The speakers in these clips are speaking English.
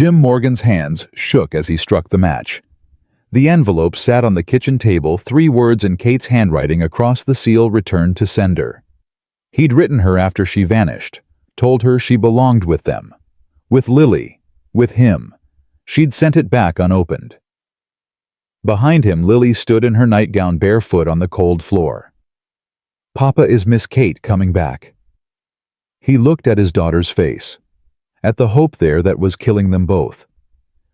Jim Morgan's hands shook as he struck the match. The envelope sat on the kitchen table, 3 words in Kate's handwriting across the seal: returned to sender. He'd written her after she vanished, told her she belonged with them. With Lily. With him. She'd sent it back unopened. Behind him, Lily stood in her nightgown, barefoot on the cold floor. "Papa, is Miss Kate coming back?" He looked at his daughter's face, at the hope there that was killing them both.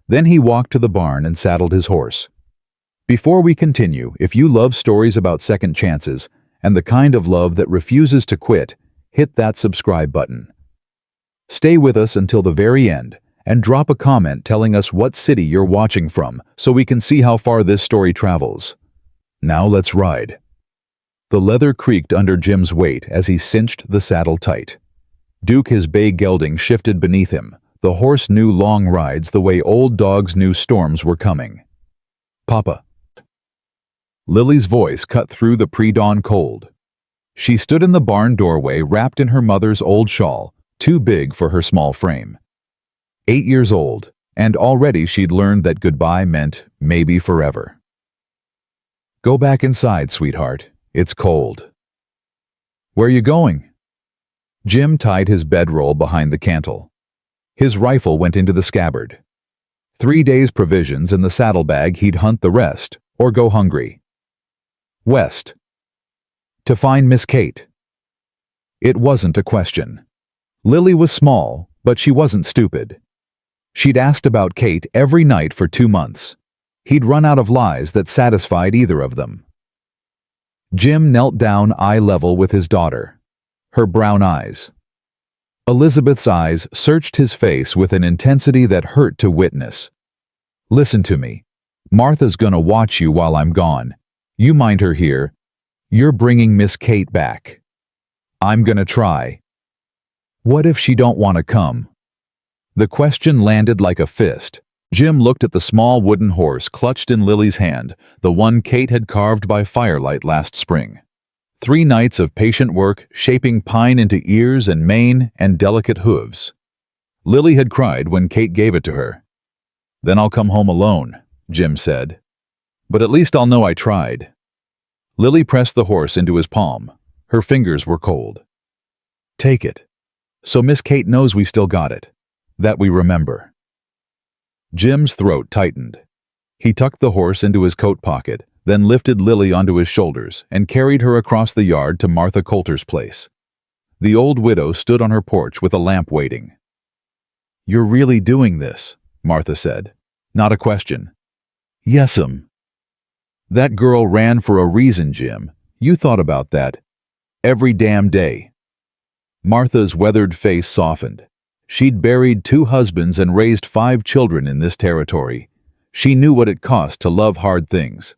Then he walked to the barn and saddled his horse. Before we continue, if you love stories about second chances and the kind of love that refuses to quit, hit that subscribe button. Stay with us until the very end and drop a comment telling us what city you're watching from so we can see how far this story travels. Now let's ride. The leather creaked under Jim's weight as he cinched the saddle tight. Duke, his bay gelding, shifted beneath him. The horse knew long rides the way old dogs knew storms were coming. "Papa." Lily's voice cut through the pre-dawn cold. She stood in the barn doorway, wrapped in her mother's old shawl, too big for her small frame. 8 years old, and already she'd learned that goodbye meant maybe forever. "Go back inside, sweetheart. It's cold." "Where you going?" Jim tied his bedroll behind the cantle. His rifle went into the scabbard. 3 days' provisions in the saddlebag. He'd hunt the rest, or go hungry. "West." "To find Miss Kate." It wasn't a question. Lily was small, but she wasn't stupid. She'd asked about Kate every night for 2 months. He'd run out of lies that satisfied either of them. Jim knelt down eye level with his daughter. Her brown eyes. Elizabeth's eyes searched his face with an intensity that hurt to witness. "Listen to me. Martha's gonna watch you while I'm gone. You mind her here. You're bringing Miss Kate back. I'm gonna try. What if she don't want to come?" The question landed like a fist. Jim looked at the small wooden horse clutched in Lily's hand, the one Kate had carved by firelight last spring. 3 nights of patient work, shaping pine into ears and mane and delicate hooves. Lily had cried when Kate gave it to her. "Then I'll come home alone," Jim said. "But at least I'll know I tried." Lily pressed the horse into his palm. Her fingers were cold. "Take it. So Miss Kate knows we still got it. That we remember." Jim's throat tightened. He tucked the horse into his coat pocket, then lifted Lily onto his shoulders and carried her across the yard to Martha Coulter's place. The old widow stood on her porch with a lamp waiting. "You're really doing this," Martha said. Not a question. "Yes'm." "That girl ran for a reason, Jim. You thought about that. Every damn day." Martha's weathered face softened. She'd buried 2 husbands and raised 5 children in this territory. She knew what it cost to love hard things.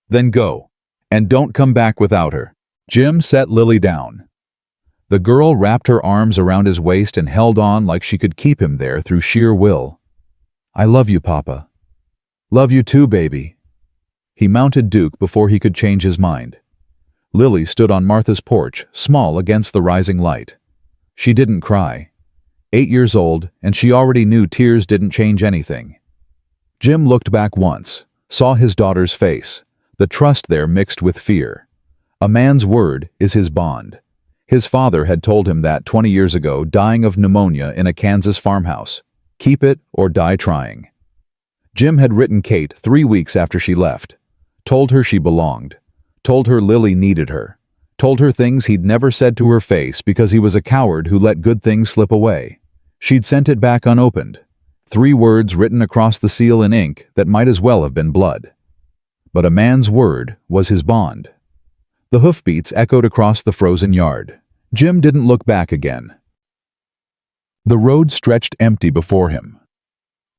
"Then go. And don't come back without her." Jim set Lily down. The girl wrapped her arms around his waist and held on like she could keep him there through sheer will. "I love you, Papa." "Love you too, baby." He mounted Duke before he could change his mind. Lily stood on Martha's porch, small against the rising light. She didn't cry. 8 years old, and she already knew tears didn't change anything. Jim looked back once, saw his daughter's face, the trust there mixed with fear. A man's word is his bond. His father had told him that 20 years ago, dying of pneumonia in a Kansas farmhouse. Keep it or die trying. Jim had written Kate 3 weeks after she left, told her she belonged, told her Lily needed her, told her things he'd never said to her face because he was a coward who let good things slip away. She'd sent it back unopened, 3 words written across the seal in ink that might as well have been blood. But a man's word was his bond. The hoofbeats echoed across the frozen yard. Jim didn't look back again. The road stretched empty before him.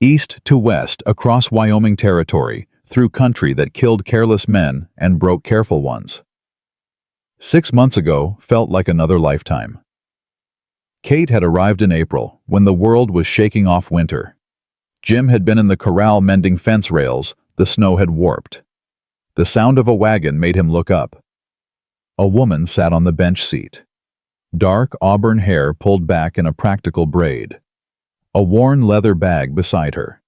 East to west across Wyoming territory, through country that killed careless men and broke careful ones. 6 months ago felt like another lifetime. Kate had arrived in April, when the world was shaking off winter. Jim had been in the corral mending fence rails. The snow had warped. The sound of a wagon made him look up. A woman sat on the bench seat. Dark auburn hair pulled back in a practical braid. a worn leather bag beside her.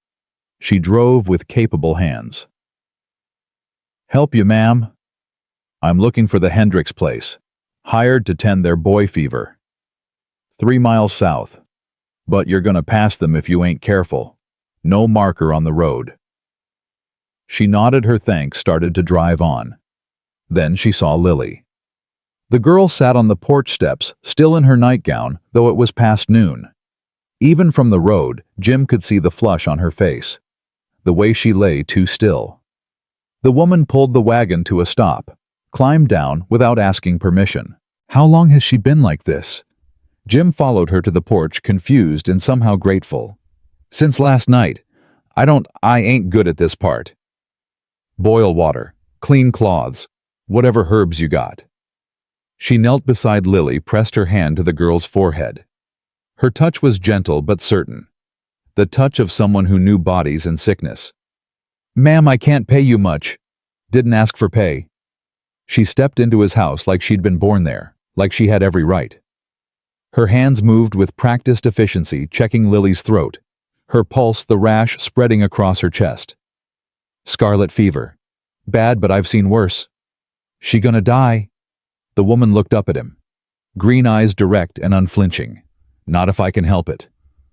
She drove with capable hands. "Help you, ma'am?" "I'm looking for the Hendricks place. Hired to tend their boy fever. 3 miles south. But you're gonna pass them if you ain't careful. No marker on the road." She nodded her thanks, started to drive on. Then she saw Lily. The girl sat on the porch steps, still in her nightgown, though it was past noon. Even from the road, Jim could see the flush on her face. The way she lay too still. The woman pulled the wagon to a stop, climbed down without asking permission. How long has she been like this? Jim followed her to the porch, confused and somehow grateful. "Since last night. I ain't good at this part." "Boil water, clean cloths, whatever herbs you got." She knelt beside Lily, pressed her hand to the girl's forehead. Her touch was gentle but certain. The touch of someone who knew bodies and sickness. "Ma'am, I can't pay you much. Didn't ask for pay." She stepped into his house like she'd been born there, like she had every right. Her hands moved with practiced efficiency, checking Lily's throat, her pulse, the rash spreading across her chest. "Scarlet fever. Bad, but I've seen worse." "She gonna die?" The woman looked up at him, green eyes direct and unflinching. "Not if I can help it."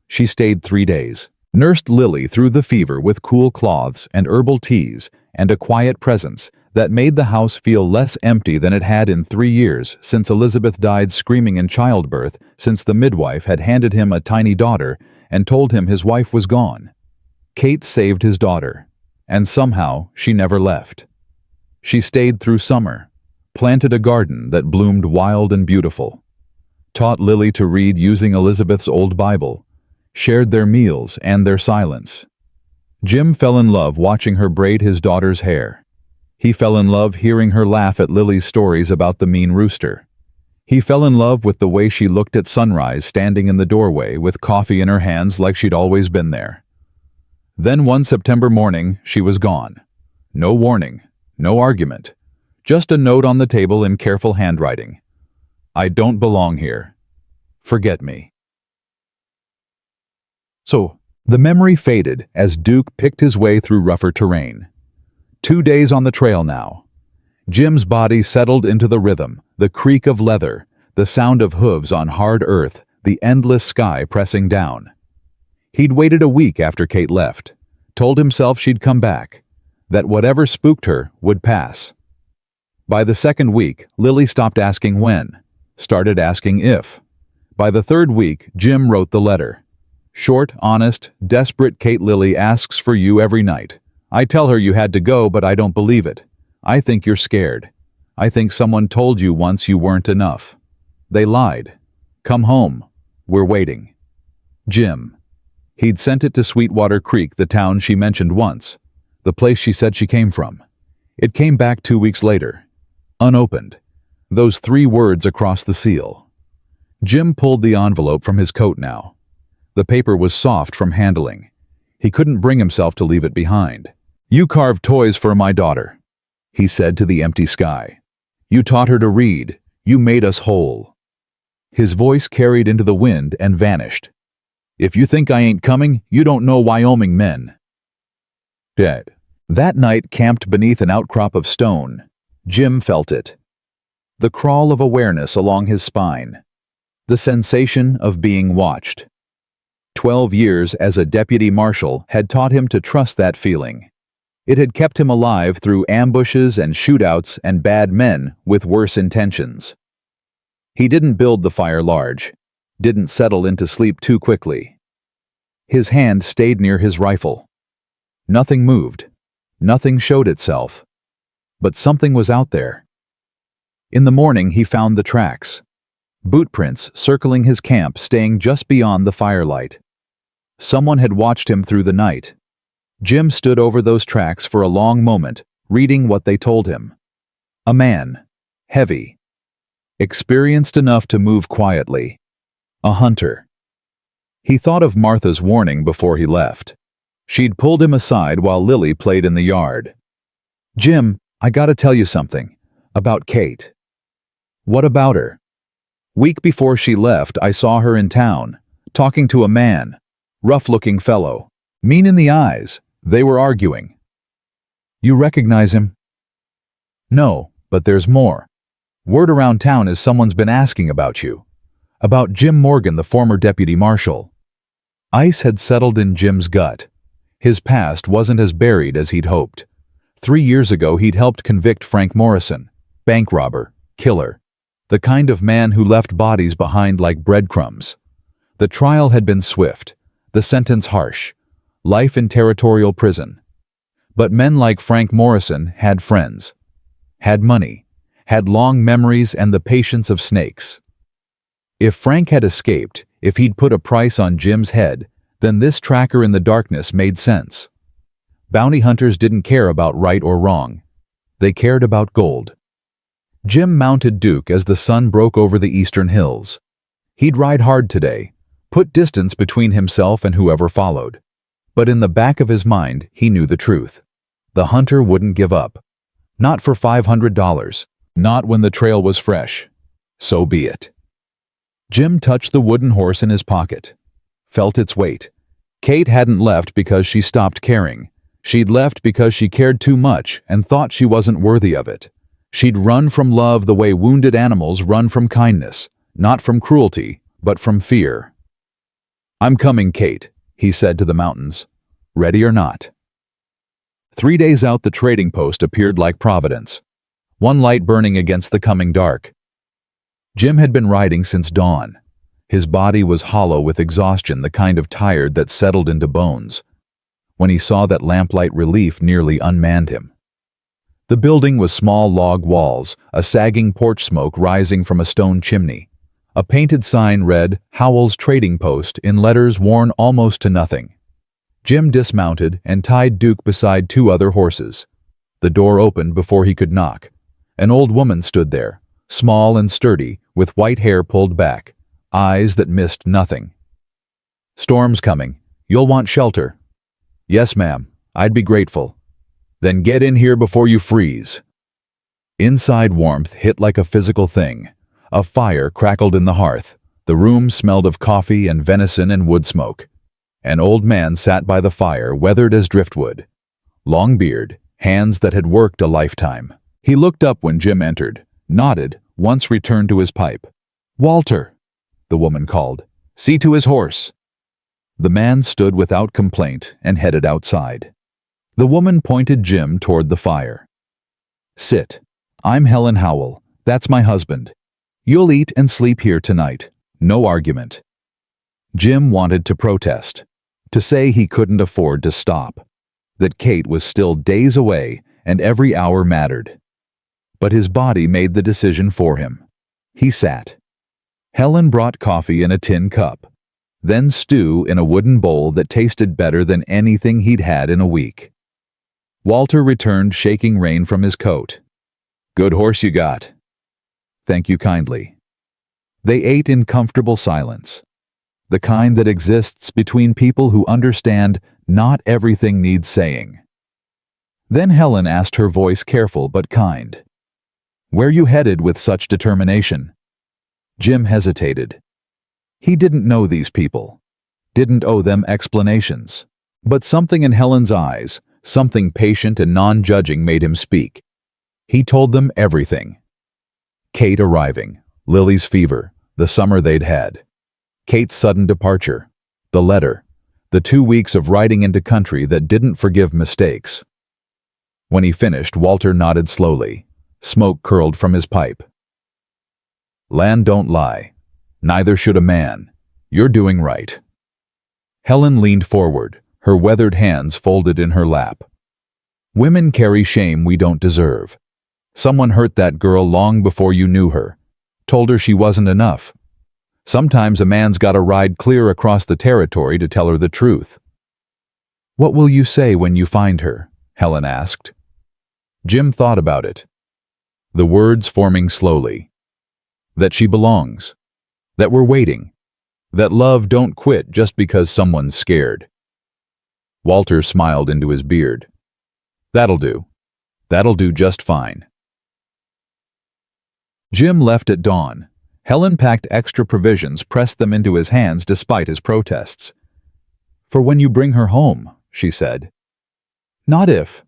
She stayed 3 days, nursed Lily through the fever with cool cloths and herbal teas and a quiet presence that made the house feel less empty than it had in 3 years since Elizabeth died screaming in childbirth, since the midwife had handed him a tiny daughter and told him his wife was gone. Kate saved his daughter, and somehow she never left. She stayed through summer, planted a garden that bloomed wild and beautiful, taught Lily to read using Elizabeth's old Bible, shared their meals and their silence. Jim fell in love watching her braid his daughter's hair. He fell in love hearing her laugh at Lily's stories about the mean rooster. He fell in love with the way she looked at sunrise standing in the doorway with coffee in her hands like she'd always been there. Then one September morning, she was gone. No warning, no argument. Just a note on the table in careful handwriting. "I don't belong here. Forget me." So, the memory faded as Duke picked his way through rougher terrain. 2 days on the trail now. Jim's body settled into the rhythm, the creak of leather, the sound of hooves on hard earth, the endless sky pressing down. He'd waited a week after Kate left, told himself she'd come back, that whatever spooked her would pass. By the second week, Lily stopped asking when, started asking if. By the third week, Jim wrote the letter. Short, honest, desperate. "Kate, Lily asks for you every night. I tell her you had to go, but I don't believe it. I think you're scared. I think someone told you once you weren't enough. They lied. Come home. We're waiting. Jim." He'd sent it to Sweetwater Creek, the town she mentioned once, the place she said she came from. It came back 2 weeks later, unopened. Those 3 words across the seal. Jim pulled the envelope from his coat now. The paper was soft from handling. He couldn't bring himself to leave it behind. "You carved toys for my daughter," he said to the empty sky. "You taught her to read. You made us whole." His voice carried into the wind and vanished. "If you think I ain't coming, you don't know Wyoming men." Dead. That night, camped beneath an outcrop of stone, Jim felt it. The crawl of awareness along his spine. The sensation of being watched. 12 years as a deputy marshal had taught him to trust that feeling. It had kept him alive through ambushes and shootouts and bad men with worse intentions. He didn't build the fire large, didn't settle into sleep too quickly. His hand stayed near his rifle. Nothing moved, nothing showed itself, but something was out there. In the morning he found the tracks. Boot prints circling his camp, staying just beyond the firelight. Someone had watched him through the night. Jim stood over those tracks for a long moment, reading what they told him. A man, heavy, experienced enough to move quietly. A hunter. He thought of Martha's warning before he left. She'd pulled him aside while Lily played in the yard. "Jim, I gotta tell you something. About Kate." "What about her?" "Week before she left, I saw her in town, talking to a man. rough-looking fellow. Mean in the eyes. They were arguing. You recognize him? No, but there's more. Word around town is someone's been asking about you. About Jim Morgan, the former deputy marshal. Ice had settled in Jim's gut. His past wasn't as buried as he'd hoped. 3 years ago he'd helped convict Frank Morrison, bank robber, killer. The kind of man who left bodies behind like breadcrumbs. The trial had been swift, the sentence harsh. Life in territorial prison. But men like Frank Morrison had friends. Had money. Had long memories and the patience of snakes. If Frank had escaped, if he'd put a price on Jim's head, then this tracker in the darkness made sense. Bounty hunters didn't care about right or wrong. They cared about gold. Jim mounted Duke as the sun broke over the eastern hills. He'd ride hard today, put distance between himself and whoever followed. But in the back of his mind, he knew the truth. The hunter wouldn't give up. Not for $500. Not when the trail was fresh. So be it. Jim touched the wooden horse in his pocket. Felt its weight. Kate hadn't left because she stopped caring. She'd left because she cared too much and thought she wasn't worthy of it. She'd run from love the way wounded animals run from kindness. Not from cruelty, but from fear. I'm coming, Kate, he said to the mountains. Ready or not? 3 days out, the trading post appeared like Providence. One light burning against the coming dark. Jim had been riding since dawn. His body was hollow with exhaustion, the kind of tired that settled into bones. When he saw that lamplight relief nearly unmanned him. The building was small log walls, a sagging porch smoke rising from a stone chimney. A painted sign read, Howell's Trading Post, in letters worn almost to nothing. Jim dismounted and tied Duke beside 2 other horses. The door opened before he could knock. An old woman stood there, small and sturdy, with white hair pulled back, eyes that missed nothing. Storm's coming. You'll want shelter. Yes, ma'am. I'd be grateful. Then get in here before you freeze. Inside, warmth hit like a physical thing. A fire crackled in the hearth. The room smelled of coffee and venison and wood smoke. An old man sat by the fire, weathered as driftwood. Long beard, hands that had worked a lifetime. He looked up when Jim entered, nodded, once returned to his pipe. Walter, the woman called. See to his horse. The man stood without complaint and headed outside. The woman pointed Jim toward the fire. Sit. I'm Helen Howell. That's my husband. You'll eat and sleep here tonight. No argument. Jim wanted to protest. To say he couldn't afford to stop. That Kate was still days away and every hour mattered. But his body made the decision for him. He sat. Helen brought coffee in a tin cup. Then stew in a wooden bowl that tasted better than anything he'd had in a week. Walter returned, shaking rain from his coat. Good horse you got. Thank you kindly. They ate in comfortable silence. The kind that exists between people who understand not everything needs saying. Then Helen asked, her voice careful but kind. Where you headed with such determination? Jim hesitated. He didn't know these people. Didn't owe them explanations. But something in Helen's eyes, something patient and non-judging, made him speak. He told them everything. Kate arriving, Lily's fever, the summer they'd had. Kate's sudden departure, the letter, the 2 weeks of riding into country that didn't forgive mistakes. When he finished, Walter nodded slowly. Smoke curled from his pipe. Land don't lie. Neither should a man. You're doing right. Helen leaned forward, her weathered hands folded in her lap. Women carry shame we don't deserve. Someone hurt that girl long before you knew her. Told her she wasn't enough. Sometimes a man's got to ride clear across the territory to tell her the truth. What will you say when you find her? Helen asked. Jim thought about it. The words forming slowly. That she belongs. That we're waiting. That love don't quit just because someone's scared. Walter smiled into his beard. That'll do. That'll do just fine. Jim left at dawn. Helen packed extra provisions, pressed them into his hands despite his protests. "For when you bring her home," she said. "Not if.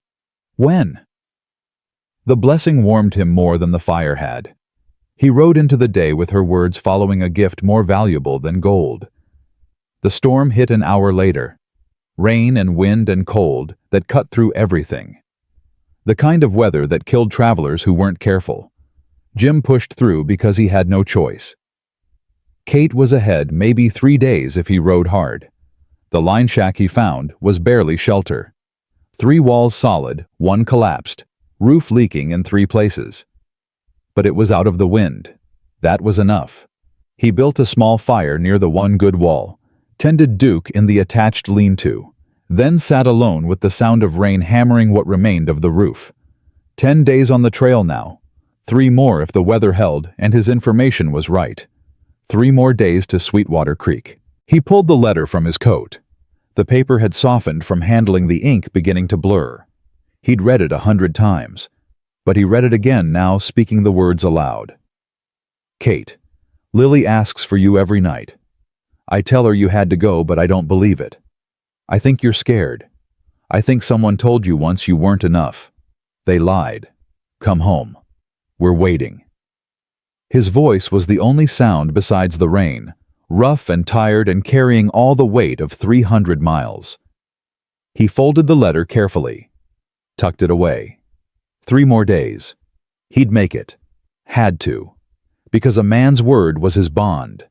When?" The blessing warmed him more than the fire had. He rode into the day with her words following a gift more valuable than gold. The storm hit an hour later. Rain and wind and cold that cut through everything. The kind of weather that killed travelers who weren't careful. Jim pushed through because he had no choice. Kate was ahead maybe 3 days if he rode hard. The line shack he found was barely shelter. 3 walls solid, 1 collapsed, roof leaking in 3 places. But it was out of the wind. That was enough. He built a small fire near the one good wall, tended Duke in the attached lean-to, then sat alone with the sound of rain hammering what remained of the roof. 10 days on the trail now. 3 more if the weather held and his information was right. 3 more days to Sweetwater Creek. He pulled the letter from his coat. The paper had softened from handling the ink beginning to blur. He'd read it 100 times, but he read it again now, speaking the words aloud. "Kate, Lily asks for you every night. I tell her you had to go, but I don't believe it. I think you're scared. I think someone told you once you weren't enough. They lied. Come home. We're waiting." His voice was the only sound besides the rain, rough and tired and carrying all the weight of 300 miles. He folded the letter carefully, tucked it away. 3 more days. He'd make it. Had to. Because a man's word was his bond.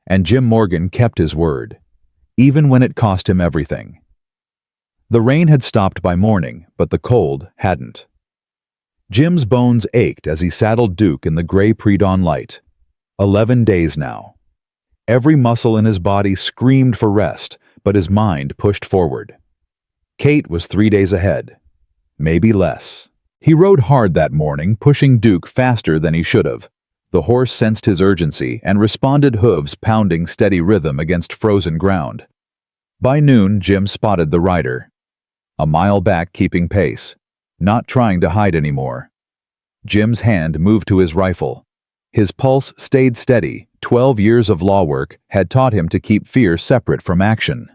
And Jim Morgan kept his word, even when it cost him everything. The rain had stopped by morning, but the cold hadn't. Jim's bones ached as he saddled Duke in the gray pre-dawn light. 11 days now. Every muscle in his body screamed for rest, but his mind pushed forward. Kate was 3 days ahead. Maybe less. He rode hard that morning, pushing Duke faster than he should have. The horse sensed his urgency and responded, hooves pounding steady rhythm against frozen ground. By noon, Jim spotted the rider. A mile back, keeping pace, not trying to hide anymore. Jim's hand moved to his rifle. His pulse stayed steady. 12 years of law work had taught him to keep fear separate from action.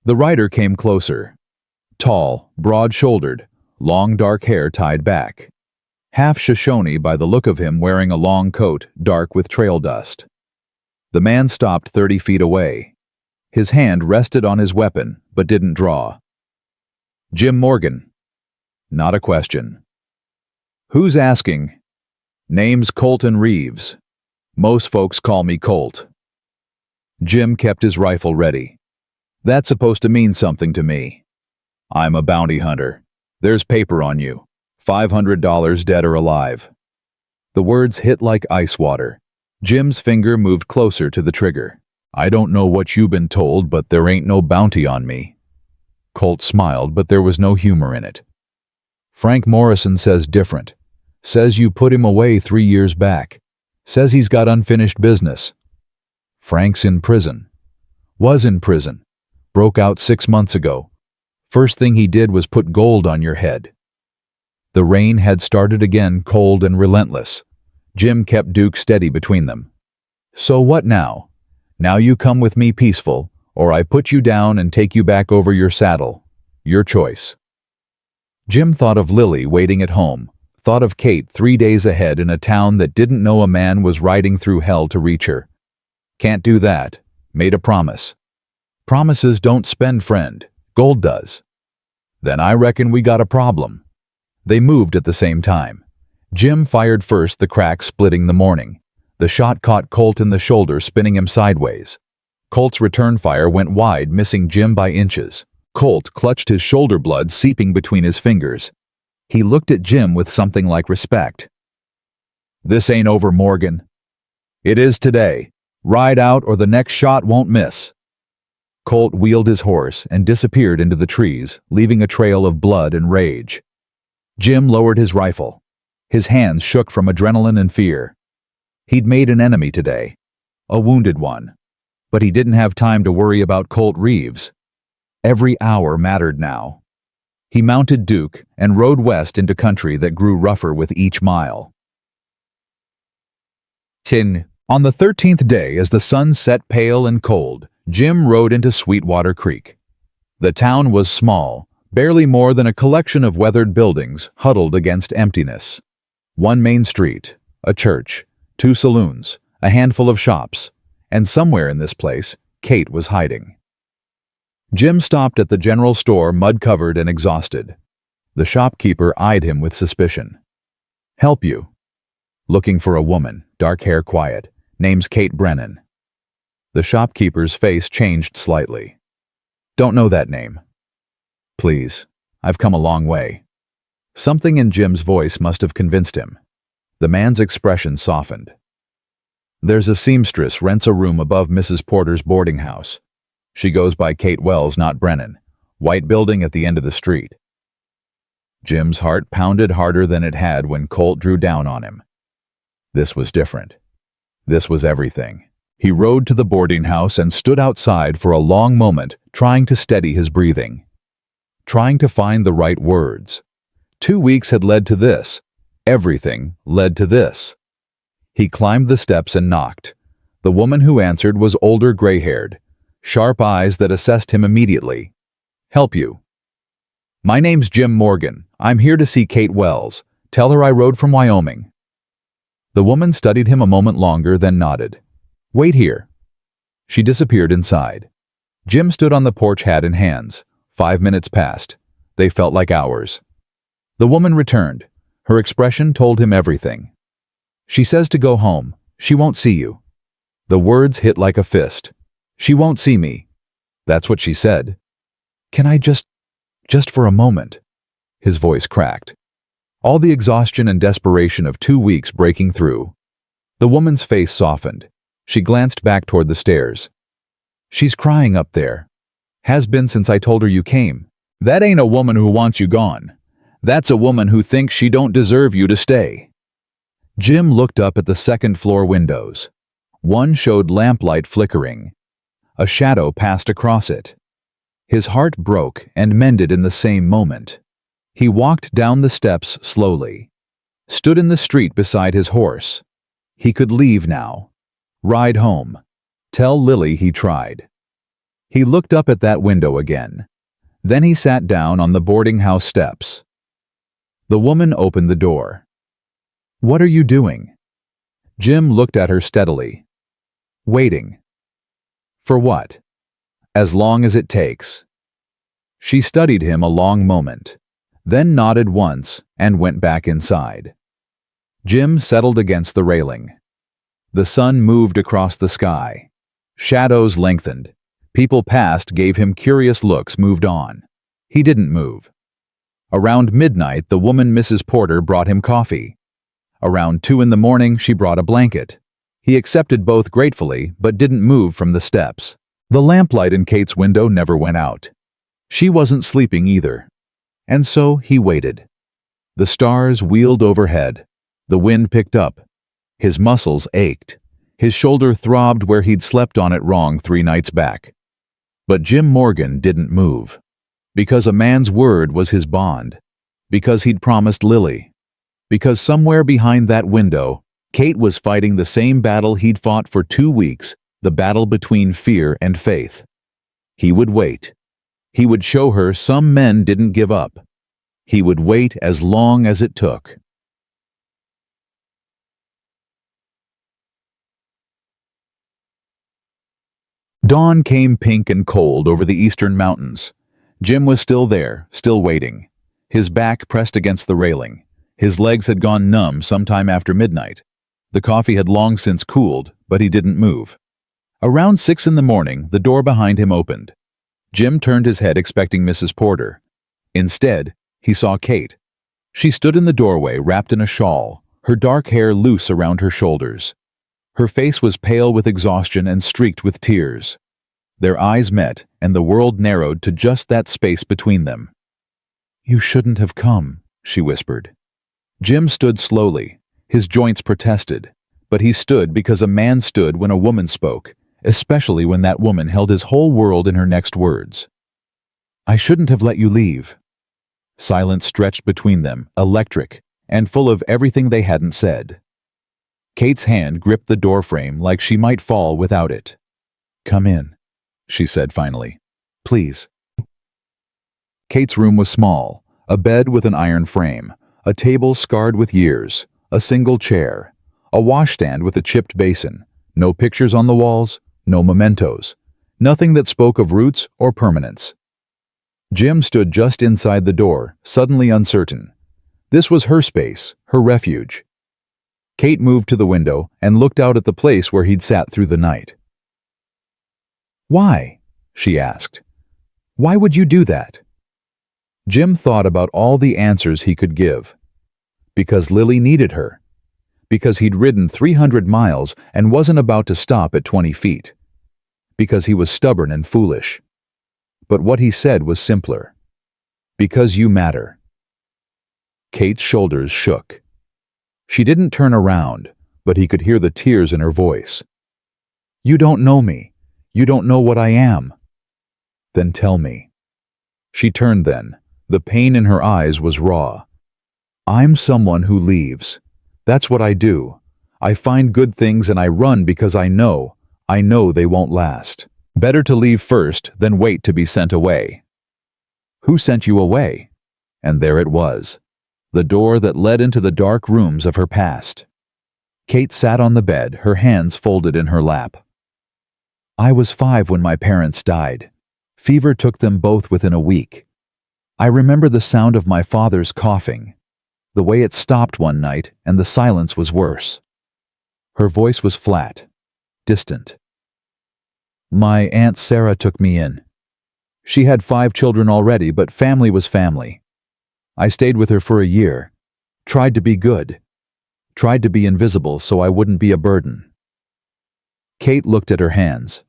The rider came closer. Tall, broad-shouldered, long dark hair tied back. Half Shoshone by the look of him, wearing a long coat, dark with trail dust. The man stopped 30 feet away. His hand rested on his weapon, but didn't draw. "Jim Morgan." Not a question. "Who's asking?" "Name's Colton Reeves. Most folks call me Colt." Jim kept his rifle ready. "That's supposed to mean something to me. I'm a bounty hunter. There's paper on you. $500 dead or alive." The words hit like ice water. Jim's finger moved closer to the trigger. "I don't know what you've been told, but there ain't no bounty on me." Colt smiled, but there was no humor in it. "Frank Morrison says different. Says you put him away 3 years back. Says he's got unfinished business." "Frank's in prison. Was in prison. Broke out 6 months ago. First thing he did was put gold on your head." The rain had started again, cold and relentless. Jim kept Duke steady between them. "So what now? Now you come with me peaceful, or I put you down and take you back over your saddle. Your choice." Jim thought of Lily waiting at home, thought of Kate 3 days ahead in a town that didn't know a man was riding through hell to reach her. Can't do that. Made a promise. Promises don't spend, friend. Gold does. Then I reckon we got a problem. They moved at the same time. Jim fired first, the crack splitting the morning. The shot caught Colt in the shoulder, spinning him sideways. Colt's return fire went wide, missing Jim by inches. Colt clutched his shoulder, blood seeping between his fingers. He looked at Jim with something like respect. "This ain't over, Morgan." "It is today. Ride out or the next shot won't miss." Colt wheeled his horse and disappeared into the trees, leaving a trail of blood and rage. Jim lowered his rifle. His hands shook from adrenaline and fear. He'd made an enemy today, a wounded one, but he didn't have time to worry about Colt Reeves. Every hour mattered now. He mounted Duke and rode west into country that grew rougher with each mile. On the 13th day, as the sun set pale and cold, Jim rode into Sweetwater Creek. The town was small, barely more than a collection of weathered buildings huddled against emptiness. One main street, a church, two saloons, a handful of shops, and somewhere in this place, Kate was hiding. Jim stopped at the general store, mud-covered and exhausted. The shopkeeper eyed him with suspicion. "Help you?" "Looking for a woman, dark hair, quiet. Name's Kate Brennan." The shopkeeper's face changed slightly. "Don't know that name." "Please, I've come a long way." Something in Jim's voice must have convinced him. The man's expression softened. "There's a seamstress rents a room above Mrs. Porter's boarding house. She goes by Kate Wells, not Brennan. White building at the end of the street." Jim's heart pounded harder than it had when Colt drew down on him. This was different. This was everything. He rode to the boarding house and stood outside for a long moment, trying to steady his breathing. Trying to find the right words. 2 weeks had led to this. Everything led to this. He climbed the steps and knocked. The woman who answered was older, gray-haired, sharp eyes that assessed him immediately. "Help you?" "My name's Jim Morgan. I'm here to see Kate Wells. Tell her I rode from Wyoming." The woman studied him a moment longer, then nodded. "Wait here." She disappeared inside. Jim stood on the porch, hat in hands. 5 minutes passed. They felt like hours. The woman returned. Her expression told him everything. "She says to go home. She won't see you." The words hit like a fist. "She won't see me." That's what she said. "Can I just for a moment?" His voice cracked. All the exhaustion and desperation of 2 weeks breaking through. The woman's face softened. She glanced back toward the stairs. "She's crying up there. Has been since I told her you came." "That ain't a woman who wants you gone. That's a woman who thinks she don't deserve you to stay." Jim looked up at the second-floor windows. One showed lamplight flickering. A shadow passed across it. His heart broke and mended in the same moment. He walked down the steps slowly. Stood in the street beside his horse. He could leave now. Ride home. Tell Lily he tried. He looked up at that window again. Then he sat down on the boarding house steps. The woman opened the door. "What are you doing?" Jim looked at her steadily. "Waiting." "For what?" "As long as it takes." She studied him a long moment, then nodded once and went back inside. Jim settled against the railing. The sun moved across the sky. Shadows lengthened. People passed, gave him curious looks, moved on. He didn't move. Around midnight, the woman Mrs. Porter brought him coffee. Around 2 in the morning, she brought a blanket. He accepted both gratefully, but didn't move from the steps. The lamplight in Kate's window never went out. She wasn't sleeping either. And so he waited. The stars wheeled overhead. The wind picked up. His muscles ached. His shoulder throbbed where he'd slept on it wrong 3 nights back. But Jim Morgan didn't move. Because a man's word was his bond. Because he'd promised Lily. Because somewhere behind that window, Kate was fighting the same battle he'd fought for 2 weeks, the battle between fear and faith. He would wait. He would show her some men didn't give up. He would wait as long as it took. Dawn came pink and cold over the eastern mountains. Jim was still there, still waiting. His back pressed against the railing. His legs had gone numb sometime after midnight. The coffee had long since cooled, but he didn't move. Around 6 in the morning, the door behind him opened. Jim turned his head expecting Mrs. Porter. Instead, he saw Kate. She stood in the doorway wrapped in a shawl, her dark hair loose around her shoulders. Her face was pale with exhaustion and streaked with tears. Their eyes met, and the world narrowed to just that space between them. "You shouldn't have come," she whispered. Jim stood slowly. His joints protested. But he stood because a man stood when a woman spoke, especially when that woman held his whole world in her next words. "I shouldn't have let you leave." Silence stretched between them, electric, and full of everything they hadn't said. Kate's hand gripped the doorframe like she might fall without it. "Come in." she said finally. Please. Kate's room was small, a bed with an iron frame, a table scarred with years, a single chair, a washstand with a chipped basin, no pictures on the walls, no mementos, nothing that spoke of roots or permanence. Jim stood just inside the door, suddenly uncertain. This was her space, her refuge. Kate moved to the window and looked out at the place where he'd sat through the night. Why? She asked. Why would you do that? Jim thought about all the answers he could give. Because Lily needed her. Because he'd ridden 300 miles and wasn't about to stop at 20 feet. Because he was stubborn and foolish. But what he said was simpler. Because you matter. Kate's shoulders shook. She didn't turn around, but he could hear the tears in her voice. You don't know me. You don't know what I am. Then tell me. She turned then. The pain in her eyes was raw. I'm someone who leaves. That's what I do. I find good things and I run because I know they won't last. Better to leave first than wait to be sent away. Who sent you away? And there it was. The door that led into the dark rooms of her past. Kate sat on the bed, her hands folded in her lap. I was 5 when my parents died. Fever took them both within a week. I remember the sound of my father's coughing, the way it stopped one night, and the silence was worse. Her voice was flat, distant. My Aunt Sarah took me in. She had 5 children already, but family was family. I stayed with her for a year, tried to be good, tried to be invisible so I wouldn't be a burden. Kate looked at her hands.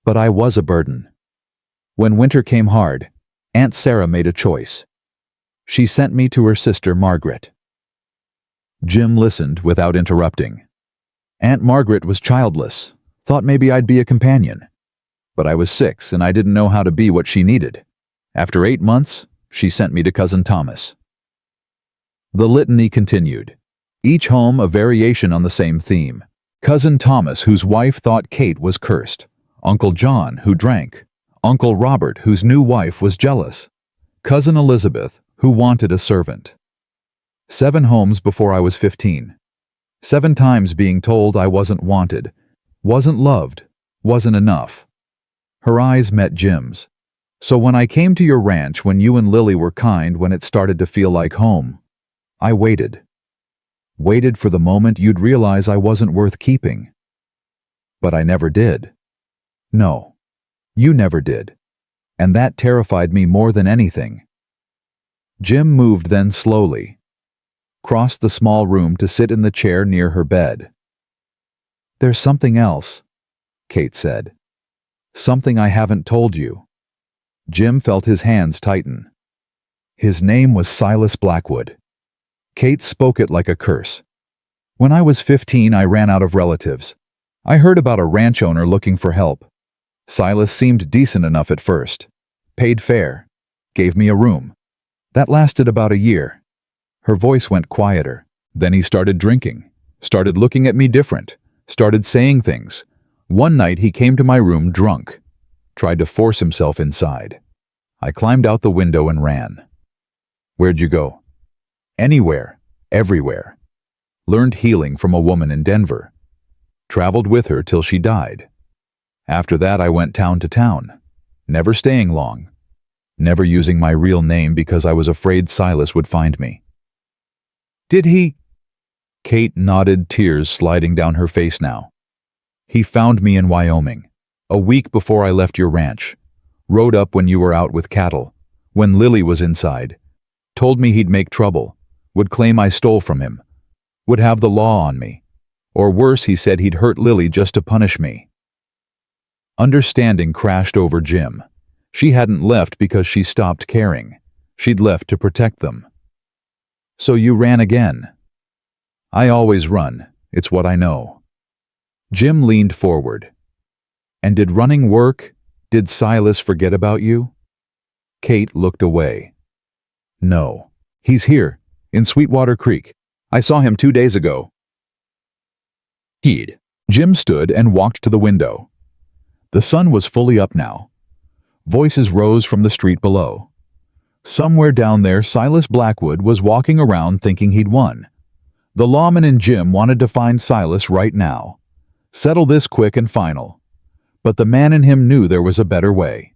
But I was a burden. When winter came hard, Aunt Sarah made a choice. She sent me to her sister Margaret. Jim listened without interrupting. Aunt Margaret was childless, thought maybe I'd be a companion. But I was 6 and I didn't know how to be what she needed. After 8 months, she sent me to Cousin Thomas. The litany continued, each home a variation on the same theme. Cousin Thomas, whose wife thought Kate was cursed. Uncle John, who drank. Uncle Robert, whose new wife was jealous. Cousin Elizabeth, who wanted a servant. 7 homes before I was 15. 7 times being told I wasn't wanted, wasn't loved, wasn't enough. Her eyes met Jim's. So when I came to your ranch when you and Lily were kind, when it started to feel like home, I waited. Waited for the moment you'd realize I wasn't worth keeping. But I never did. No, you never did. And that terrified me more than anything. Jim moved then slowly, crossed the small room to sit in the chair near her bed. There's something else, Kate said. Something I haven't told you. Jim felt his hands tighten. His name was Silas Blackwood. Kate spoke it like a curse. When I was 15, I ran out of relatives. I heard about a ranch owner looking for help. Silas seemed decent enough at first. Paid fair. Gave me a room. That lasted about a year. Her voice went quieter. Then he started drinking. Started looking at me different. Started saying things. One night he came to my room drunk. Tried to force himself inside. I climbed out the window and ran. Where'd you go? Anywhere. Everywhere. Learned healing from a woman in Denver. Traveled with her till she died. After that I went town to town. Never staying long. Never using my real name because I was afraid Silas would find me. Did he? Kate nodded, tears sliding down her face now. He found me in Wyoming, a week before I left your ranch. Rode up when you were out with cattle, when Lily was inside. Told me he'd make trouble, would claim I stole from him, would have the law on me. Or worse, he said he'd hurt Lily just to punish me. Understanding crashed over Jim. She hadn't left because she stopped caring. She'd left to protect them. So you ran again. I always run. It's what I know. Jim leaned forward. And did running work? Did Silas forget about you? Kate looked away. No. He's here, in Sweetwater Creek. I saw him 2 days ago. Jim stood and walked to the window. The sun was fully up now. Voices rose from the street below. Somewhere down there, Silas Blackwood was walking around thinking he'd won. The lawman and Jim wanted to find Silas right now. Settle this quick and final. But the man in him knew there was a better way.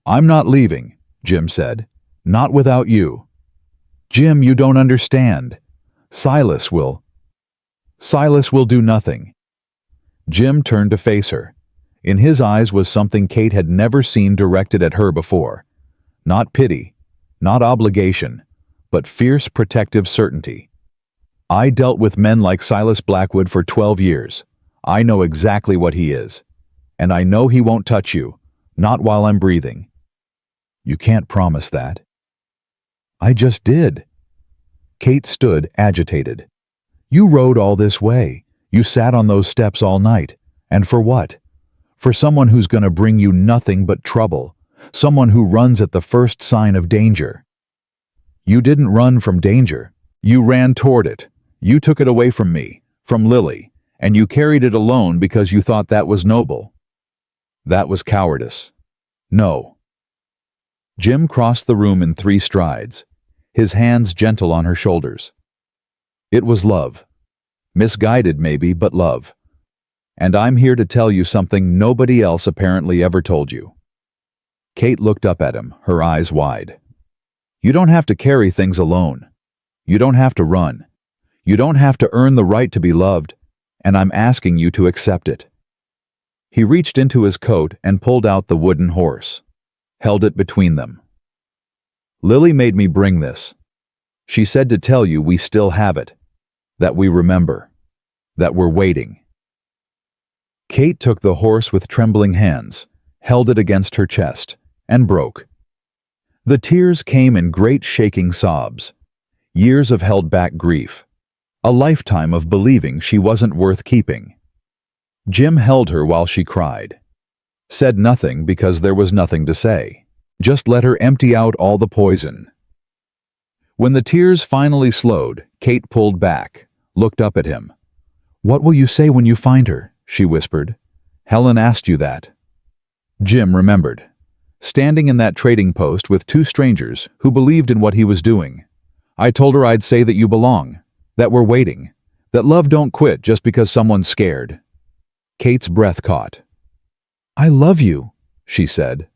"I'm not leaving," Jim said. "Not without you." "Jim, you don't understand. Silas will do nothing." Jim turned to face her. In his eyes was something Kate had never seen directed at her before. Not pity, not obligation, but fierce protective certainty. "I dealt with men like Silas Blackwood for 12 years. I know exactly what he is. And I know he won't touch you, not while I'm breathing." "You can't promise that." "I just did." Kate stood agitated. "You rode all this way. You sat on those steps all night. And for what? For someone who's going to bring you nothing but trouble. Someone who runs at the first sign of danger." "You didn't run from danger. You ran toward it. You took it away from me, from Lily, and you carried it alone because you thought that was noble." "That was cowardice." "No." Jim crossed the room in 3 strides, his hands gentle on her shoulders. "It was love. Misguided maybe, but love. And I'm here to tell you something nobody else apparently ever told you." Kate looked up at him, her eyes wide. "You don't have to carry things alone. You don't have to run. You don't have to earn the right to be loved, and I'm asking you to accept it." He reached into his coat and pulled out the wooden horse, held it between them. "Lily made me bring this. She said to tell you we still have it, that we remember, that we're waiting." Kate took the horse with trembling hands, held it against her chest, and broke. The tears came in great shaking sobs, years of held-back grief, a lifetime of believing she wasn't worth keeping. Jim held her while she cried. Said nothing because there was nothing to say. Just let her empty out all the poison. When the tears finally slowed, Kate pulled back, looked up at him. "What will you say when you find her?" she whispered. "Helen asked you that." Jim remembered. Standing in that trading post with 2 strangers who believed in what he was doing. "I told her I'd say that you belong, that we're waiting, that love don't quit just because someone's scared." Kate's breath caught. "I love you," she said,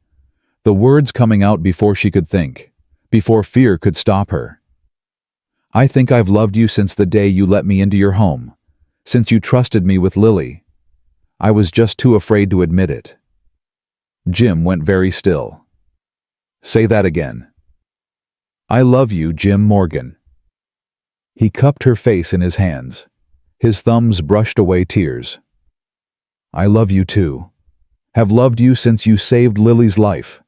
the words coming out before she could think, before fear could stop her. "I think I've loved you since the day you let me into your home, since you trusted me with Lily. I was just too afraid to admit it." Jim went very still. "Say that again." "I love you, Jim Morgan." He cupped her face in his hands. His thumbs brushed away tears. "I love you too. Have loved you since you saved Lily's life.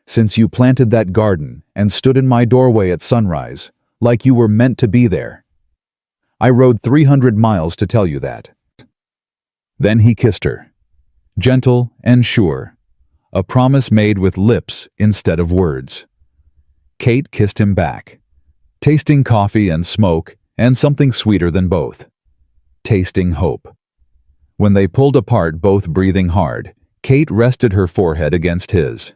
Since you planted that garden and stood in my doorway at sunrise, like you were meant to be there. I rode 300 miles to tell you that." Then he kissed her. Gentle and sure. A promise made with lips instead of words. Kate kissed him back, tasting coffee and smoke and something sweeter than both. Tasting hope. When they pulled apart, both breathing hard, Kate rested her forehead against his.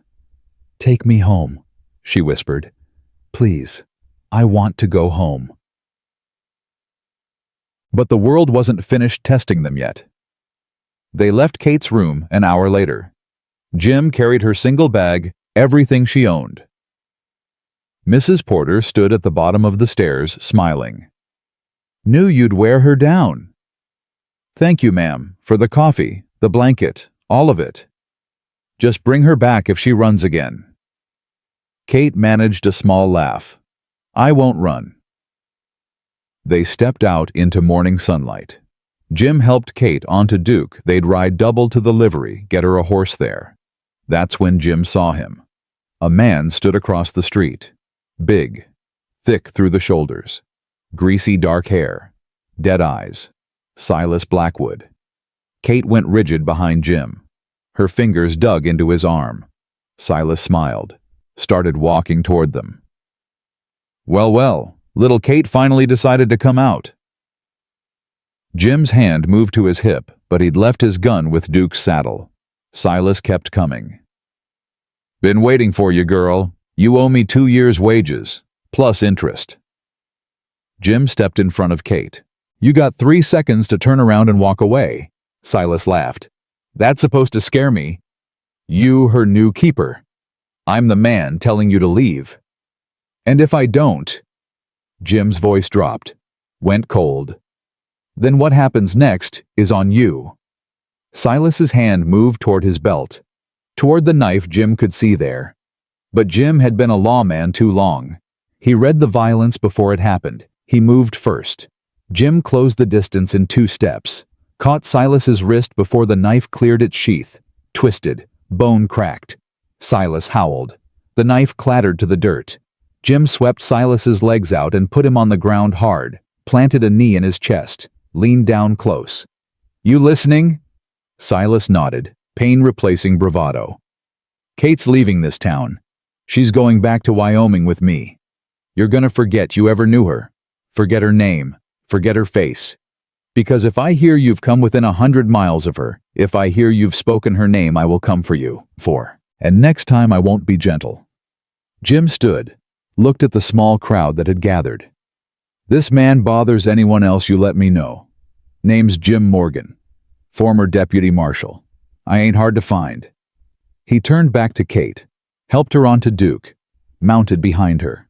"Take me home," she whispered. "Please, I want to go home." But the world wasn't finished testing them yet. They left Kate's room an hour later. Jim carried her single bag, everything she owned. Mrs. Porter stood at the bottom of the stairs, smiling. "Knew you'd wear her down." "Thank you, ma'am, for the coffee, the blanket, all of it. Just bring her back if she runs again." Kate managed a small laugh. "I won't run." They stepped out into morning sunlight. Jim helped Kate onto Duke. They'd ride double to the livery, get her a horse there. That's when Jim saw him. A man stood across the street. Big, thick through the shoulders, greasy dark hair, dead eyes. Silas Blackwood. Kate went rigid behind Jim. Her fingers dug into his arm. Silas smiled, started walking toward them. "Well, well, little Kate finally decided to come out." Jim's hand moved to his hip, but he'd left his gun with Duke's saddle. Silas kept coming. Been waiting for you, girl. You owe me 2 years' wages, plus interest. Jim stepped in front of Kate. You got 3 seconds to turn around and walk away. Silas laughed. That's supposed to scare me. You, her new keeper. I'm the man telling you to leave. And if I don't... Jim's voice dropped, went cold. Then what happens next is on you. Silas's hand moved toward his belt, toward the knife Jim could see there. But Jim had been a lawman too long. He read the violence before it happened. He moved first. Jim closed the distance in 2 steps, caught Silas's wrist before the knife cleared its sheath, twisted, bone cracked. Silas howled. The knife clattered to the dirt. Jim swept Silas's legs out and put him on the ground hard, planted a knee in his chest, leaned down close. You listening? Silas nodded, pain replacing bravado. Kate's leaving this town. She's going back to Wyoming with me. You're gonna forget you ever knew her. Forget her name. Forget her face. Because if I hear you've come within 100 miles of her, if I hear you've spoken her name, I will come for you. And next time I won't be gentle. Jim stood, looked at the small crowd that had gathered. This man bothers anyone else, you let me know. Name's Jim Morgan, former deputy marshal. I ain't hard to find. He turned back to Kate, helped her onto Duke, mounted behind her.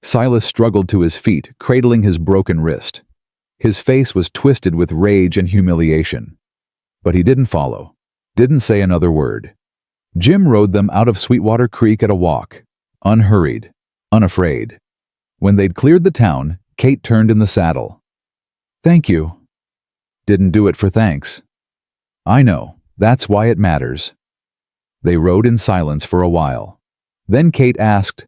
Silas struggled to his feet, cradling his broken wrist. His face was twisted with rage and humiliation. But he didn't follow, didn't say another word. Jim rode them out of Sweetwater Creek at a walk, unhurried, unafraid. When they'd cleared the town, Kate turned in the saddle. Thank you. Didn't do it for thanks. I know, that's why it matters. They rode in silence for a while. Then Kate asked,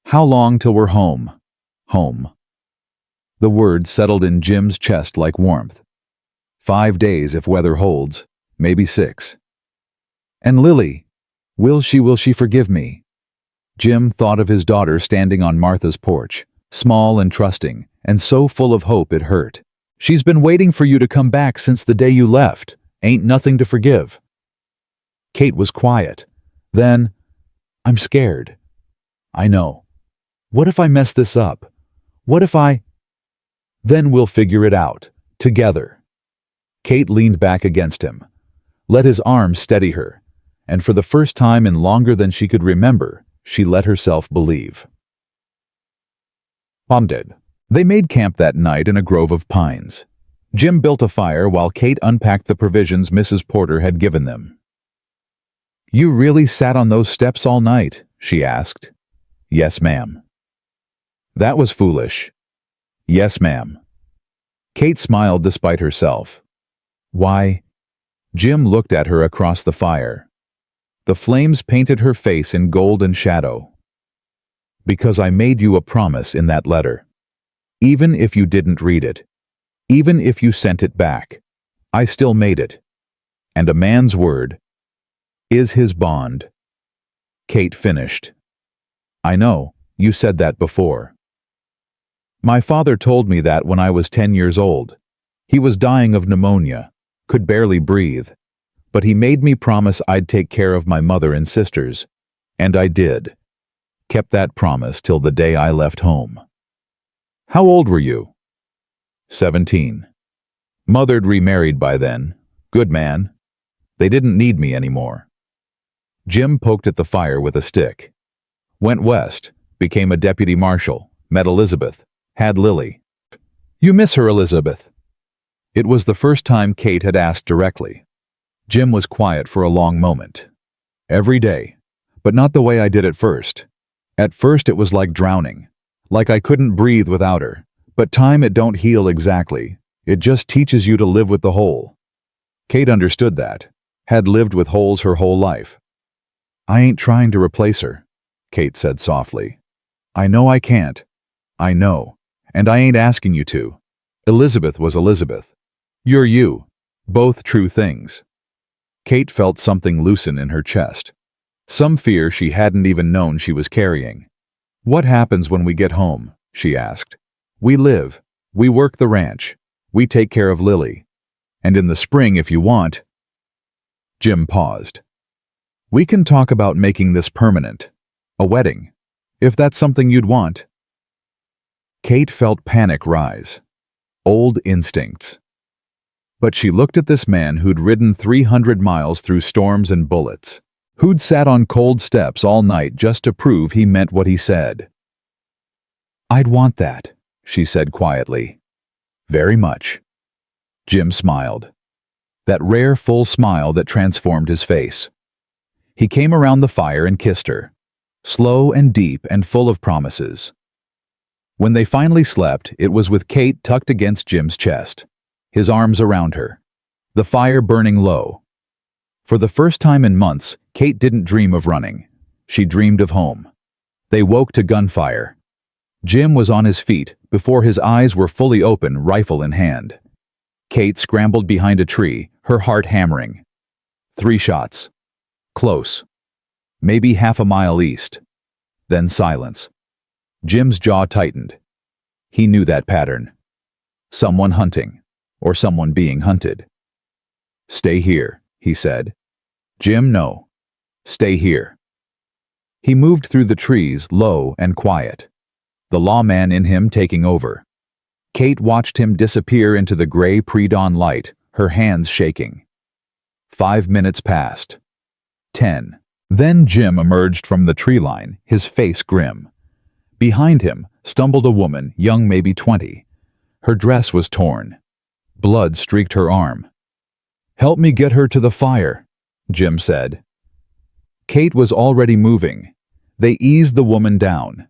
How long till we're home? Home. The word settled in Jim's chest like warmth. 5 days if weather holds, maybe 6. And Lily, will she forgive me? Jim thought of his daughter standing on Martha's porch, small and trusting, and so full of hope it hurt. She's been waiting for you to come back since the day you left. Ain't nothing to forgive. Kate was quiet. Then, I'm scared. I know. What if I mess this up? What if I... Then we'll figure it out, together. Kate leaned back against him, let his arm steady her, and for the first time in longer than she could remember, she let herself believe. Mom did. They made camp that night in a grove of pines. Jim built a fire while Kate unpacked the provisions Mrs. Porter had given them. You really sat on those steps all night? She asked. Yes, ma'am. That was foolish. Yes, ma'am. Kate smiled despite herself. Why? Jim looked at her across the fire. The flames painted her face in gold and shadow. Because I made you a promise in that letter. Even if you didn't read it, even if you sent it back, I still made it. And a man's word is his bond. Kate finished. I know, you said that before. My father told me that when I was 10 years old. He was dying of pneumonia, could barely breathe, but he made me promise I'd take care of my mother and sisters, and I did. Kept that promise till the day I left home. How old were you? 17. Mother'd remarried by then. Good man. They didn't need me anymore. Jim poked at the fire with a stick. Went west, became a deputy marshal, met Elizabeth, had Lily. You miss her, Elizabeth? It was the first time Kate had asked directly. Jim was quiet for a long moment. Every day, but not the way I did at first. At first it was like drowning, like I couldn't breathe without her. But time it don't heal exactly. It just teaches you to live with the hole. Kate understood that, had lived with holes her whole life. I ain't trying to replace her, Kate said softly. I know I can't. I know. And I ain't asking you to. Elizabeth was Elizabeth. You're you. Both true things. Kate felt something loosen in her chest. Some fear she hadn't even known she was carrying. What happens when we get home? She asked. We live. We work the ranch. We take care of Lily. And in the spring, if you want... Jim paused. We can talk about making this permanent. A wedding. If that's something you'd want. Kate felt panic rise. Old instincts. But she looked at this man who'd ridden 300 miles through storms and bullets, who'd sat on cold steps all night just to prove he meant what he said. "I'd want that," she said quietly. "Very much." Jim smiled. That rare full smile that transformed his face. He came around the fire and kissed her, slow and deep and full of promises. When they finally slept, it was with Kate tucked against Jim's chest, his arms around her, the fire burning low. For the first time in months, Kate didn't dream of running. She dreamed of home. They woke to gunfire. Jim was on his feet before his eyes were fully open, rifle in hand. Kate scrambled behind a tree, her heart hammering. 3 shots. Close. Maybe half a mile east. Then silence. Jim's jaw tightened. He knew that pattern. Someone hunting, or someone being hunted. "Stay here," he said. "Jim, no. Stay here." He moved through the trees, low and quiet, the lawman in him taking over. Kate watched him disappear into the gray pre-dawn light, her hands shaking. 5 minutes passed. 10. Then Jim emerged from the tree line, his face grim. Behind him stumbled a woman, young maybe 20. Her dress was torn. Blood streaked her arm. "Help me get her to the fire," Jim said. Kate was already moving. They eased the woman down.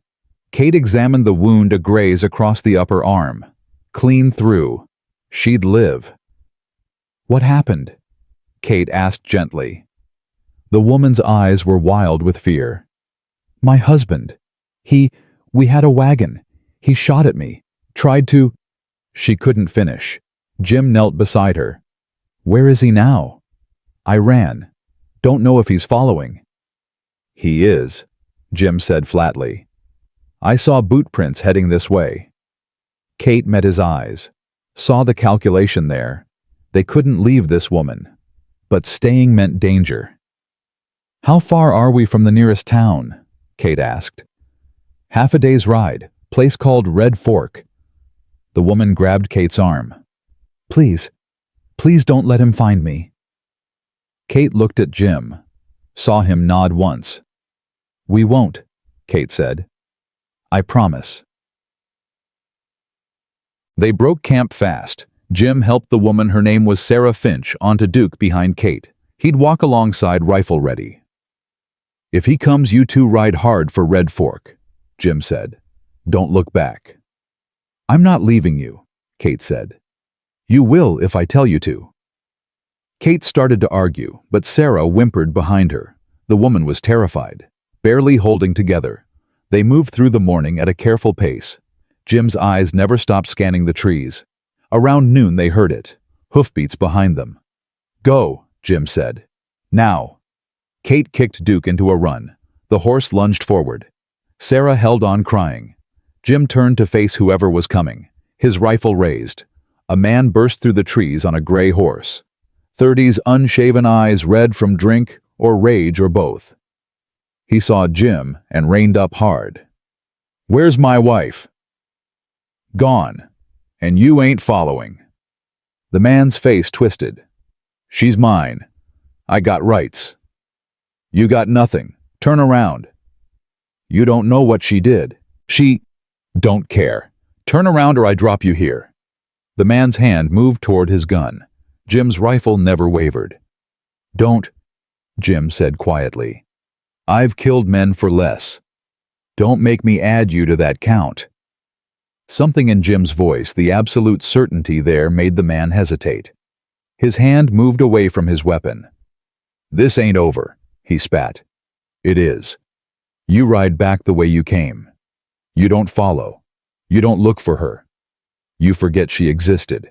Kate examined the wound, a graze across the upper arm. Clean through. She'd live. "What happened?" Kate asked gently. The woman's eyes were wild with fear. "My husband. We had a wagon. He shot at me. Tried to—" She couldn't finish. Jim knelt beside her. "Where is he now?" "I ran. Don't know if he's following." "He is," Jim said flatly. "I saw boot prints heading this way." Kate met his eyes, saw the calculation there. They couldn't leave this woman. But staying meant danger. "How far are we from the nearest town?" Kate asked. "Half a day's ride, place called Red Fork." The woman grabbed Kate's arm. Please don't let him find me." Kate looked at Jim, saw him nod once. "We won't," Kate said. "I promise." They broke camp fast. Jim helped the woman, her name was Sarah Finch, onto Duke behind Kate. He'd walk alongside, rifle ready. "If he comes, you two ride hard for Red Fork," Jim said. "Don't look back." "I'm not leaving you," Kate said. "You will if I tell you to." Kate started to argue, but Sarah whimpered behind her. The woman was terrified, barely holding together. They moved through the morning at a careful pace. Jim's eyes never stopped scanning the trees. Around noon they heard it, hoofbeats behind them. "Go," Jim said. "Now." Kate kicked Duke into a run. The horse lunged forward. Sarah held on crying. Jim turned to face whoever was coming, his rifle raised. A man burst through the trees on a gray horse. 30's unshaven eyes red from drink or rage or both. He saw Jim and reined up hard. "Where's my wife?" "Gone. And you ain't following." The man's face twisted. "She's mine. I got rights." "You got nothing. Turn around." "You don't know what she did. She—" "Don't care. Turn around or I drop you here." The man's hand moved toward his gun. Jim's rifle never wavered. "Don't," Jim said quietly. "I've killed men for less. Don't make me add you to that count." Something in Jim's voice, the absolute certainty there, made the man hesitate. His hand moved away from his weapon. "This ain't over," he spat. "It is. You ride back the way you came. You don't follow. You don't look for her. You forget she existed.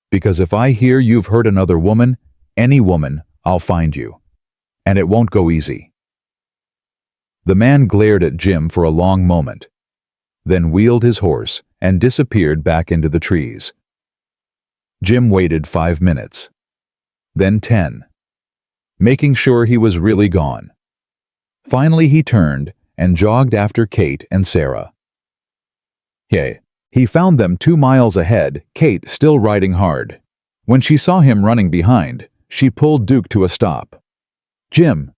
Because if I hear you've hurt another woman, any woman, I'll find you. And it won't go easy." The man glared at Jim for a long moment, then wheeled his horse and disappeared back into the trees. Jim waited 5 minutes. Then 10. making sure he was really gone. Finally he turned and jogged after Kate and Sarah. He found them 2 miles ahead, Kate still riding hard. When she saw him running behind, she pulled Duke to a stop. "Jim!"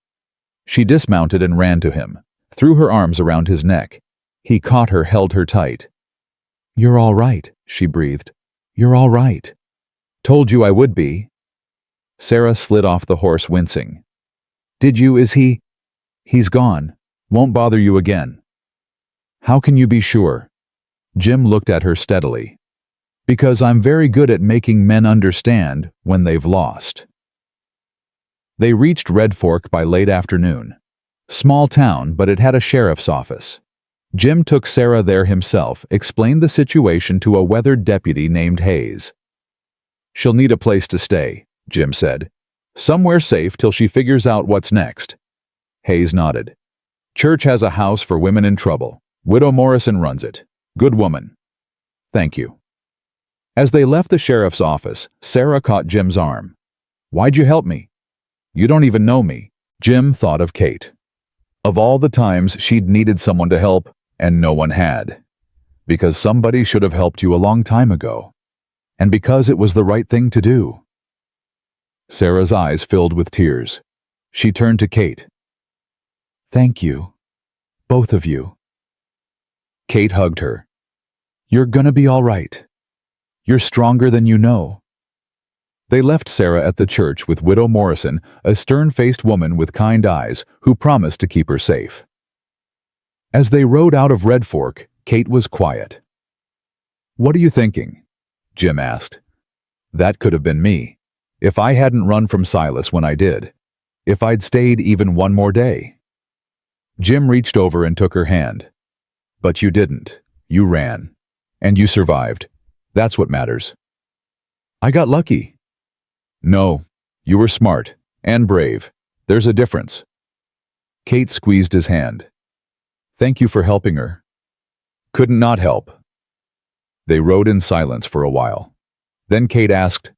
She dismounted and ran to him, threw her arms around his neck. He caught her, held her tight. "You're all right," she breathed. "You're all right." "Told you I would be." Sarah slid off the horse, wincing. "Did you? Is he?" "He's gone. Won't bother you again." "How can you be sure?" Jim looked at her steadily. "Because I'm very good at making men understand when they've lost." They reached Red Fork by late afternoon. Small town, but it had a sheriff's office. Jim took Sarah there himself, explained the situation to a weathered deputy named Hayes. "She'll need a place to stay," Jim said. "Somewhere safe till she figures out what's next." Hayes nodded. "Church has a house for women in trouble. Widow Morrison runs it. Good woman." "Thank you." As they left the sheriff's office, Sarah caught Jim's arm. "Why'd you help me?" "You don't even know me." Jim thought of Kate. Of all the times she'd needed someone to help, and no one had. Because somebody should have helped you a long time ago. And because it was the right thing to do. Sarah's eyes filled with tears. She turned to Kate. "Thank you. Both of you." Kate hugged her. "You're gonna be all right. You're stronger than you know." They left Sarah at the church with Widow Morrison, a stern-faced woman with kind eyes who promised to keep her safe. As they rode out of Red Fork, Kate was quiet. "What are you thinking?" Jim asked. "That could have been me. If I hadn't run from Silas when I did. If I'd stayed even one more day." Jim reached over and took her hand. "But you didn't. You ran. And you survived. That's what matters." "I got lucky." "No, you were smart and brave. There's a difference." Kate squeezed his hand. "Thank you for helping her." "Couldn't not help." They rode in silence for a while. Then Kate asked,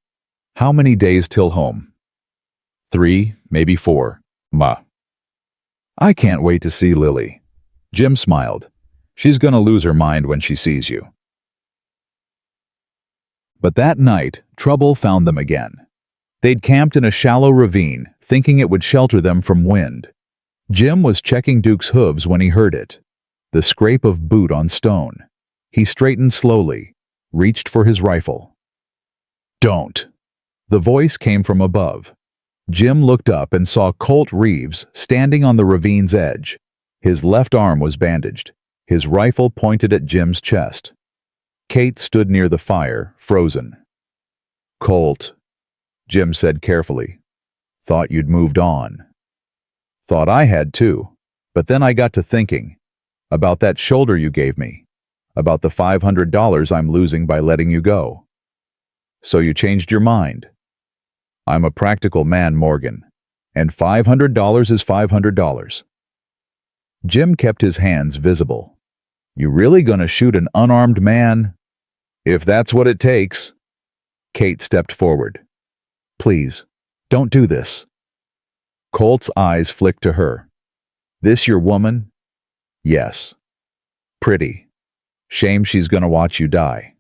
"How many days till home?" 3, maybe 4, Ma. "I can't wait to see Lily." Jim smiled. "She's gonna lose her mind when she sees you." But that night, trouble found them again. They'd camped in a shallow ravine, thinking it would shelter them from wind. Jim was checking Duke's hooves when he heard it. The scrape of boot on stone. He straightened slowly, reached for his rifle. "Don't!" The voice came from above. Jim looked up and saw Colt Reeves standing on the ravine's edge. His left arm was bandaged, his rifle pointed at Jim's chest. Kate stood near the fire, frozen. "Colt," Jim said carefully. "Thought you'd moved on." "Thought I had too. But then I got to thinking. About that shoulder you gave me. About the $500 I'm losing by letting you go." "So you changed your mind?" "I'm a practical man, Morgan. And $500 is $500. Jim kept his hands visible. "You really gonna shoot an unarmed man?" "If that's what it takes." Kate stepped forward. "Please, don't do this." Colt's eyes flicked to her. "This your woman?" "Yes." "Pretty. Shame she's gonna watch you die."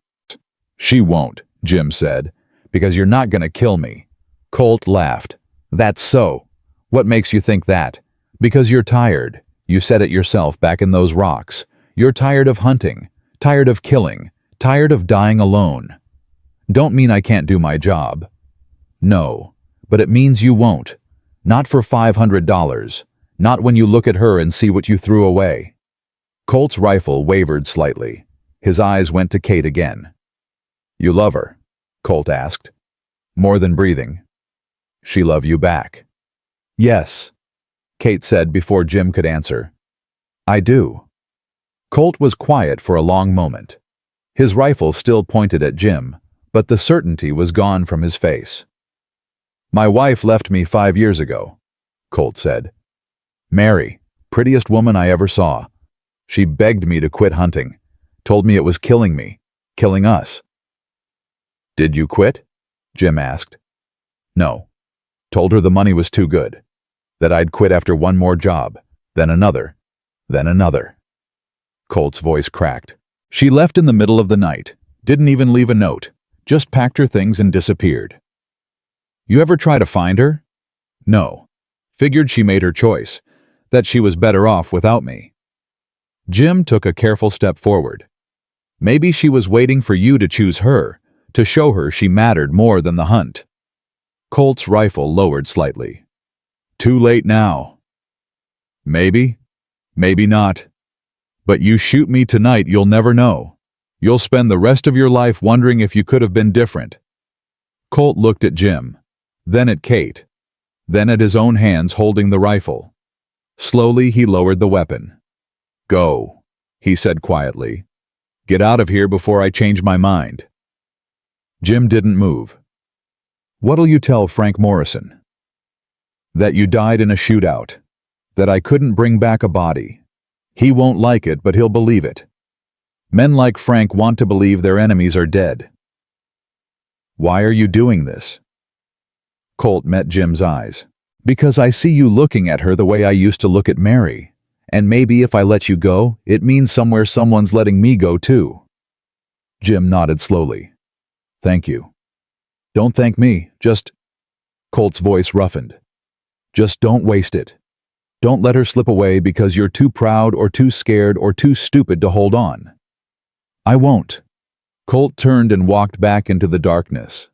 "She won't," Jim said, "because you're not gonna kill me." Colt laughed. "That's so. What makes you think that?" "Because you're tired. You said it yourself back in those rocks. You're tired of hunting, tired of killing, tired of dying alone." "Don't mean I can't do my job." "No, but it means you won't. Not for $500. Not when you look at her and see what you threw away." Colt's rifle wavered slightly. His eyes went to Kate again. "You love her?" Colt asked. "More than breathing." "She love you back?" "Yes," Kate said before Jim could answer. "I do." Colt was quiet for a long moment. His rifle still pointed at Jim, but the certainty was gone from his face. "My wife left me 5 years ago," Colt said. "Mary, prettiest woman I ever saw. She begged me to quit hunting, told me it was killing me, killing us." "Did you quit?" Jim asked. "No. Told her the money was too good. That I'd quit after one more job, then another, then another. Colt's voice cracked. She left in the middle of the night, didn't even leave a note, just packed her things and disappeared. You ever try to find her? No. Figured she made her choice, that she was better off without me. Jim took a careful step forward. Maybe she was waiting for you to choose her, to show her she mattered more than the hunt. Colt's rifle lowered slightly. Too late now. Maybe, maybe not. But you shoot me tonight, you'll never know. You'll spend the rest of your life wondering if you could have been different. Colt looked at Jim, then at Kate, then at his own hands holding the rifle. Slowly he lowered the weapon. Go, he said quietly. Get out of here before I change my mind. Jim didn't move. What'll you tell Frank Morrison? That you died in a shootout. That I couldn't bring back a body. He won't like it, but he'll believe it. Men like Frank want to believe their enemies are dead. Why are you doing this? Colt met Jim's eyes. Because I see you looking at her the way I used to look at Mary. And maybe if I let you go, it means somewhere someone's letting me go too. Jim nodded slowly. Thank you. Don't thank me, just... Colt's voice roughened. Just don't waste it. Don't let her slip away because you're too proud or too scared or too stupid to hold on. I won't. Colt turned and walked back into the darkness.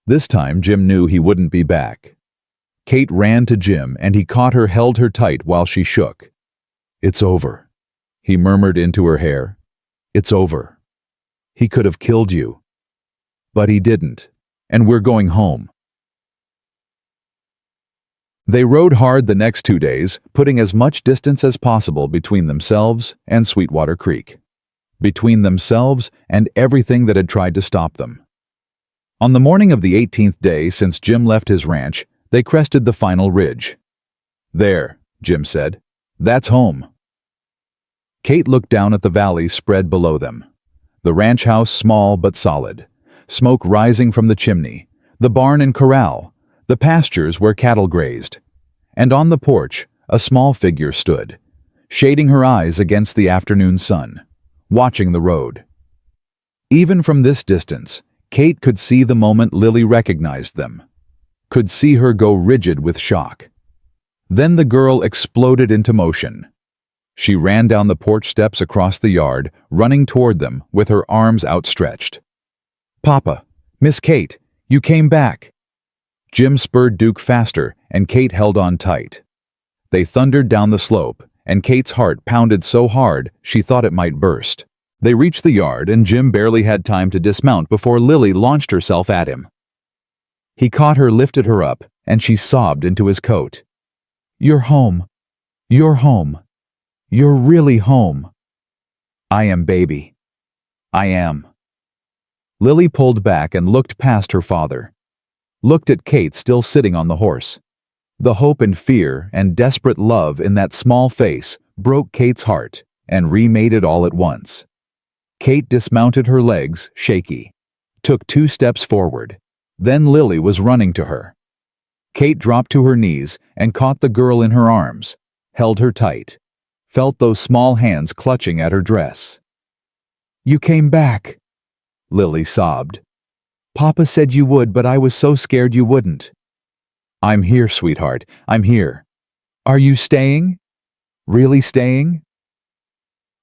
This time Jim knew he wouldn't be back. Kate ran to Jim and he caught her, held her tight while she shook. It's over, he murmured into her hair. It's over. He could have killed you. But he didn't, and we're going home. They rode hard the next 2 days, putting as much distance as possible between themselves and Sweetwater Creek. Between themselves and everything that had tried to stop them. On the morning of the 18th day since Jim left his ranch, they crested the final ridge. There, Jim said. That's home. Kate looked down at the valley spread below them. The ranch house small but solid. Smoke rising from the chimney. The barn and corral. The pastures where cattle grazed. And on the porch, a small figure stood, shading her eyes against the afternoon sun, watching the road. Even from this distance, Kate could see the moment Lily recognized them. Could see her go rigid with shock. Then the girl exploded into motion. She ran down the porch steps across the yard, running toward them with her arms outstretched. Papa, Miss Kate, you came back. Jim spurred Duke faster, and Kate held on tight. They thundered down the slope, and Kate's heart pounded so hard she thought it might burst. They reached the yard, and Jim barely had time to dismount before Lily launched herself at him. He caught her, lifted her up, and she sobbed into his coat. You're home. You're home. You're really home. I am, baby. I am. Lily pulled back and looked past her father. Looked at Kate still sitting on the horse. The hope and fear and desperate love in that small face broke Kate's heart and remade it all at once. Kate dismounted her legs, shaky. Took 2 steps forward. Then Lily was running to her. Kate dropped to her knees and caught the girl in her arms, held her tight, felt those small hands clutching at her dress. You came back, Lily sobbed. Papa said you would, but I was so scared you wouldn't. I'm here, sweetheart. I'm here. Are you staying? Really staying?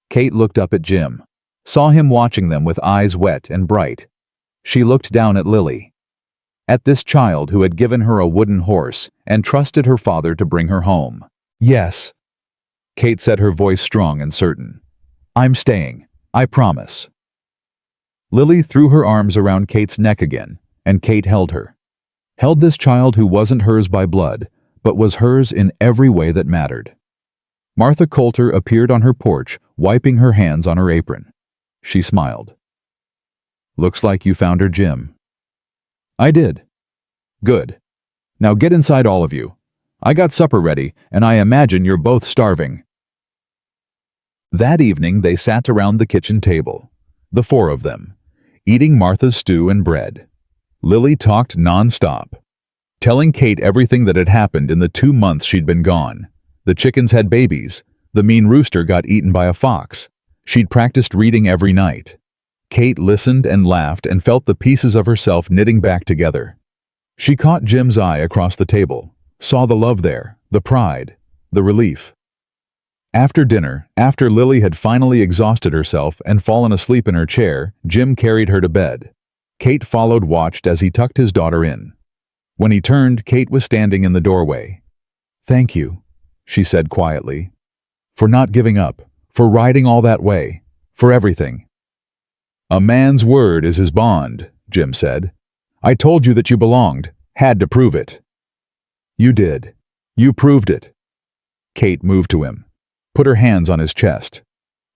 Kate looked up at Jim, saw him watching them with eyes wet and bright. She looked down at Lily. At this child who had given her a wooden horse and trusted her father to bring her home. Yes. Kate said, her voice strong and certain. I'm staying. I promise. Lily threw her arms around Kate's neck again, and Kate held her. Held this child who wasn't hers by blood, but was hers in every way that mattered. Martha Coulter appeared on her porch, wiping her hands on her apron. She smiled. Looks like you found her, Jim. I did. Good. Now get inside, all of you. I got supper ready, and I imagine you're both starving. That evening they sat around the kitchen table, the 4 of them, eating Martha's stew and bread. Lily talked non-stop. telling Kate everything that had happened in the 2 months she'd been gone. The chickens had babies. The mean rooster got eaten by a fox. She'd practiced reading every night. Kate listened and laughed and felt the pieces of herself knitting back together. She caught Jim's eye across the table, saw the love there, the pride, the relief. After dinner, after Lily had finally exhausted herself and fallen asleep in her chair, Jim carried her to bed. Kate followed, watched as he tucked his daughter in. When he turned, Kate was standing in the doorway. "Thank you," she said quietly, "for not giving up, for riding all that way, for everything." "A man's word is his bond," Jim said. "I told you that you belonged, had to prove it." "You did. You proved it." Kate moved to him, put her hands on his chest,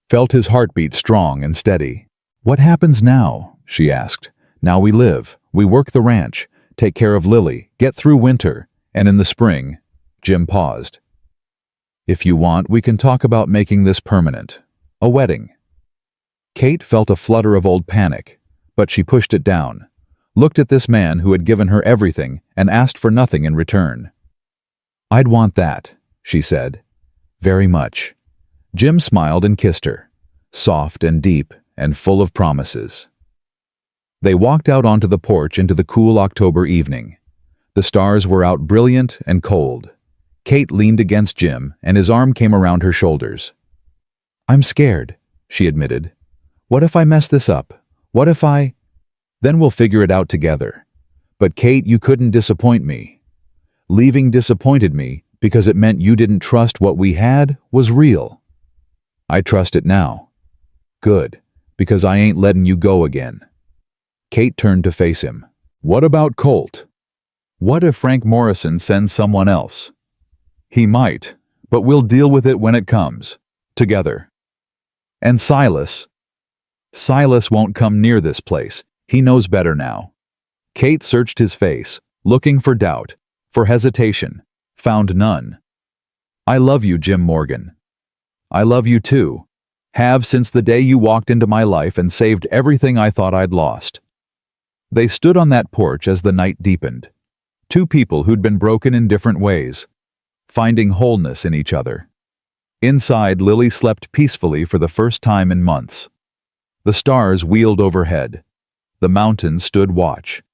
felt his heartbeat strong and steady. "What happens now?" she asked. "Now we live, we work the ranch, take care of Lily, get through winter, and in the spring—" Jim paused. "If you want, we can talk about making this permanent. A wedding." Kate felt a flutter of old panic, but she pushed it down, looked at this man who had given her everything and asked for nothing in return. "I'd want that," she said. "Very much." Jim smiled and kissed her, soft and deep and full of promises. They walked out onto the porch into the cool October evening. The stars were out, brilliant and cold. Kate leaned against Jim and his arm came around her shoulders. "I'm scared," she admitted. "What if I mess this up? What if I—" "Then we'll figure it out together. But Kate, you couldn't disappoint me. Leaving disappointed me because it meant you didn't trust what we had was real. I trust it now. Good, because I ain't letting you go again." Kate turned to face him. "What about Colt? What if Frank Morrison sends someone else?" "He might, but we'll deal with it when it comes. Together." "And Silas?" "Silas won't come near this place. He knows better now." Kate searched his face, looking for doubt, for hesitation, found none. "I love you, Jim Morgan. I love you too. Have since the day you walked into my life and saved everything I thought I'd lost." They stood on that porch as the night deepened. Two people who'd been broken in different ways, finding wholeness in each other. Inside, Lily slept peacefully for the first time in months. The stars wheeled overhead. The mountains stood watch.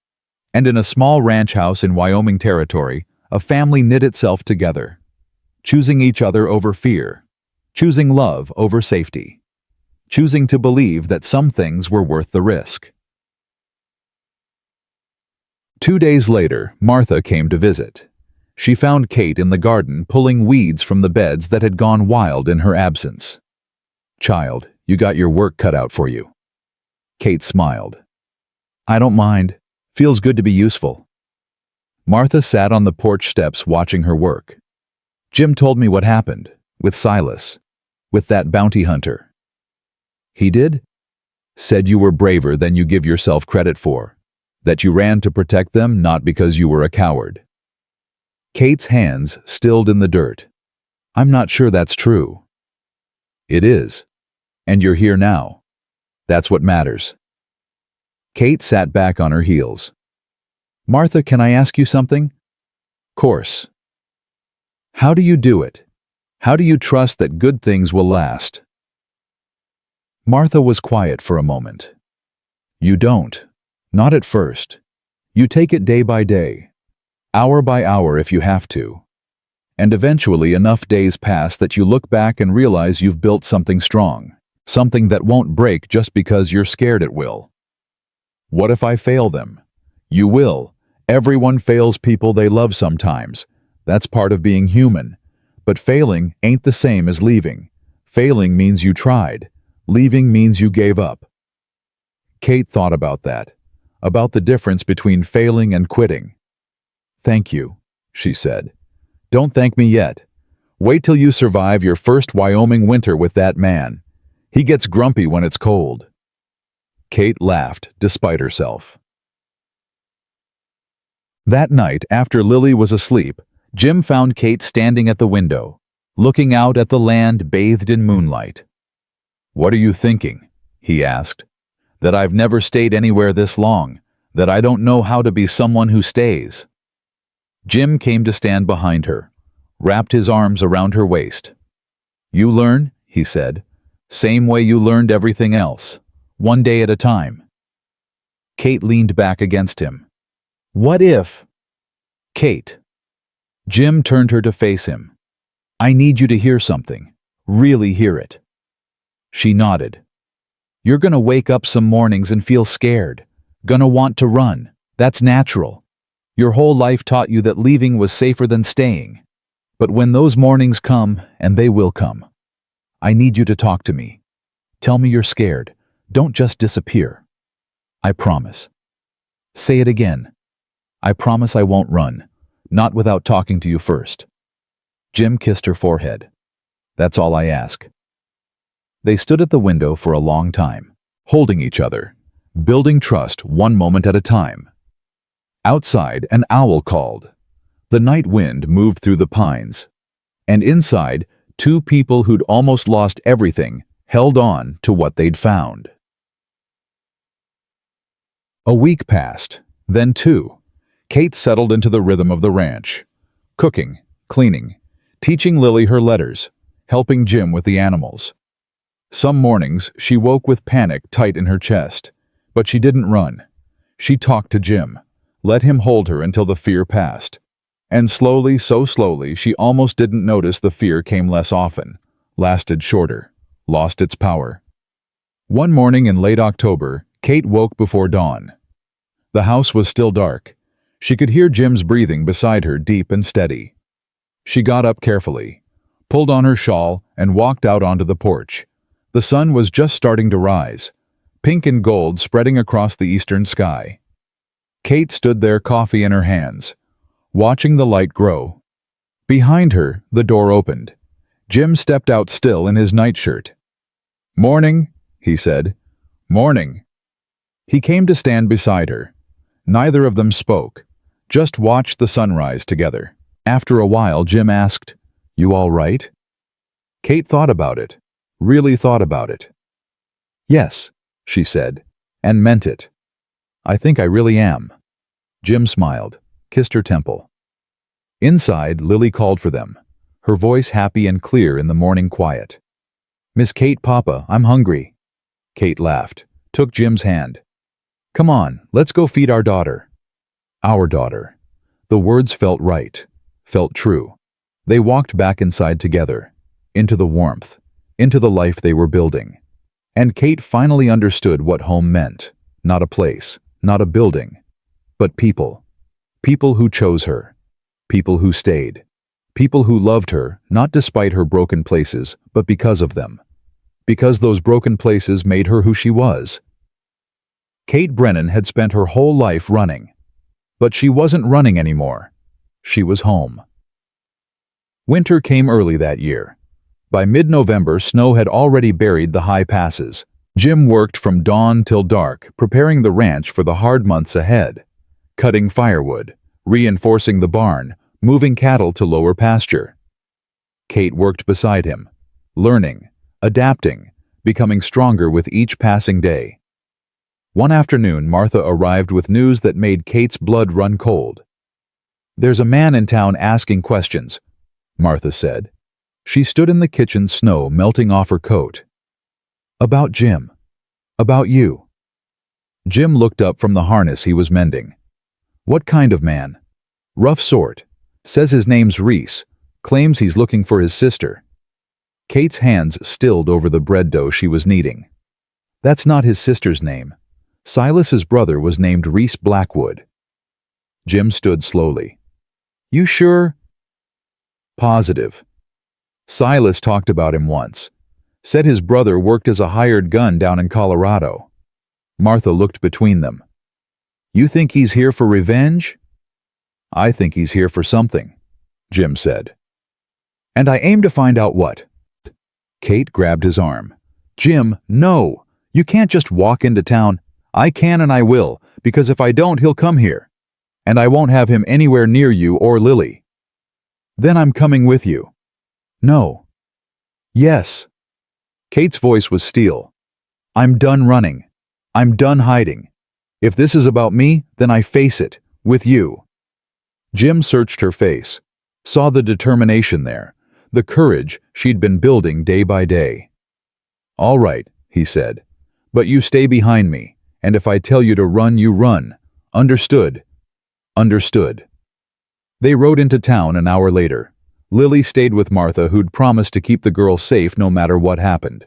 And in a small ranch house in Wyoming territory, a family knit itself together, choosing each other over fear, choosing love over safety, choosing to believe that some things were worth the risk. 2 days later, Martha came to visit. She found Kate in the garden pulling weeds from the beds that had gone wild in her absence. "Child, you got your work cut out for you." Kate smiled. "I don't mind. Feels good to be useful." Martha sat on the porch steps watching her work. "Jim told me what happened, with Silas, with that bounty hunter." "He did?" "Said you were braver than you give yourself credit for, that you ran to protect them not because you were a coward." Kate's hands stilled in the dirt. "I'm not sure that's true." "It is. And you're here now. That's what matters." Kate sat back on her heels. "Martha, can I ask you something?" "Course." "How do you do it? How do you trust that good things will last?" Martha was quiet for a moment. "You don't. Not at first. You take it day by day, hour by hour if you have to. And eventually enough days pass that you look back and realize you've built something strong, something that won't break just because you're scared it will. What if I fail them? You will. Everyone fails people they love sometimes. That's part of being human. But failing ain't the same as leaving. Failing means you tried. Leaving means you gave up. Kate thought about that, about the difference between failing and quitting. "Thank you," she said. "Don't thank me yet. Wait till you survive your first Wyoming winter with that man. He gets grumpy when it's cold." Kate laughed, despite herself. That night, after Lily was asleep, Jim found Kate standing at the window, looking out at the land bathed in moonlight. "What are you thinking?" he asked. "That I've never stayed anywhere this long, that I don't know how to be someone who stays." Jim came to stand behind her, wrapped his arms around her waist. "You learn," he said, "same way you learned everything else, one day at a time." Kate leaned back against him. "What if—" "Kate." Jim turned her to face him. "I need you to hear something. Really hear it." She nodded. "You're gonna wake up some mornings and feel scared. Gonna want to run. That's natural. Your whole life taught you that leaving was safer than staying. But when those mornings come, and they will come, I need you to talk to me. Tell me you're scared. Don't just disappear. I promise." "Say it again." "I promise I won't run. Not without talking to you first." Jim kissed her forehead. "That's all I ask." They stood at the window for a long time, holding each other, building trust one moment at a time. Outside, an owl called. The night wind moved through the pines. And inside, two people who'd almost lost everything held on to what they'd found. A week passed, then two. Kate settled into the rhythm of the ranch, cooking, cleaning, teaching Lily her letters, helping Jim with the animals. Some mornings she woke with panic tight in her chest, but she didn't run. She talked to Jim, let him hold her until the fear passed. And slowly, so slowly, she almost didn't notice the fear came less often, lasted shorter, lost its power. One morning in late October, Kate woke before dawn. The house was still dark. She could hear Jim's breathing beside her, deep and steady. She got up carefully, pulled on her shawl, and walked out onto the porch. The sun was just starting to rise, pink and gold spreading across the eastern sky. Kate stood there, coffee in her hands, watching the light grow. Behind her, the door opened. Jim stepped out still in his nightshirt. "Morning," he said. "Morning." He came to stand beside her. Neither of them spoke, just watched the sunrise together. After a while, Jim asked, "You all right?" Kate thought about it, really thought about it. "Yes," she said, and meant it. "I think I really am." Jim smiled, kissed her temple. Inside, Lily called for them, her voice happy and clear in the morning quiet. "Miss Kate, Papa, I'm hungry." Kate laughed, took Jim's hand. "Come on, let's go feed our daughter." Our daughter. The words felt right, felt true. They walked back inside together, into the warmth, into the life they were building. And Kate finally understood what home meant. Not a place, not a building, but people. People who chose her. People who stayed. People who loved her, not despite her broken places, but because of them. Because those broken places made her who she was. Kate Brennan had spent her whole life running. But she wasn't running anymore. She was home. Winter came early that year. By mid-November, snow had already buried the high passes. Jim worked from dawn till dark, preparing the ranch for the hard months ahead. Cutting firewood, reinforcing the barn, moving cattle to lower pasture. Kate worked beside him, learning, adapting, becoming stronger with each passing day. One afternoon, Martha arrived with news that made Kate's blood run cold. "There's a man in town asking questions," Martha said. She stood in the kitchen, snow melting off her coat. "About Jim. About you." Jim looked up from the harness he was mending. "What kind of man?" "Rough sort. Says his name's Reese. Claims he's looking for his sister." Kate's hands stilled over the bread dough she was kneading. "That's not his sister's name. Silas's brother was named Reese Blackwood." Jim stood slowly. "You sure?" "Positive. Silas talked about him once. Said his brother worked as a hired gun down in Colorado." Martha looked between them. "You think he's here for revenge?" "I think he's here for something," Jim said. "And I aim to find out what." Kate grabbed his arm. "Jim, no! You can't just walk into town." "I can and I will, because if I don't, he'll come here. And I won't have him anywhere near you or Lily." "Then I'm coming with you." "No." "Yes." Kate's voice was steel. "I'm done running. I'm done hiding. If this is about me, then I face it, with you." Jim searched her face, saw the determination there, the courage she'd been building day by day. "All right," he said, "but you stay behind me, and if I tell you to run, you run. Understood?" "Understood." They rode into town an hour later. Lily stayed with Martha, who'd promised to keep the girl safe no matter what happened.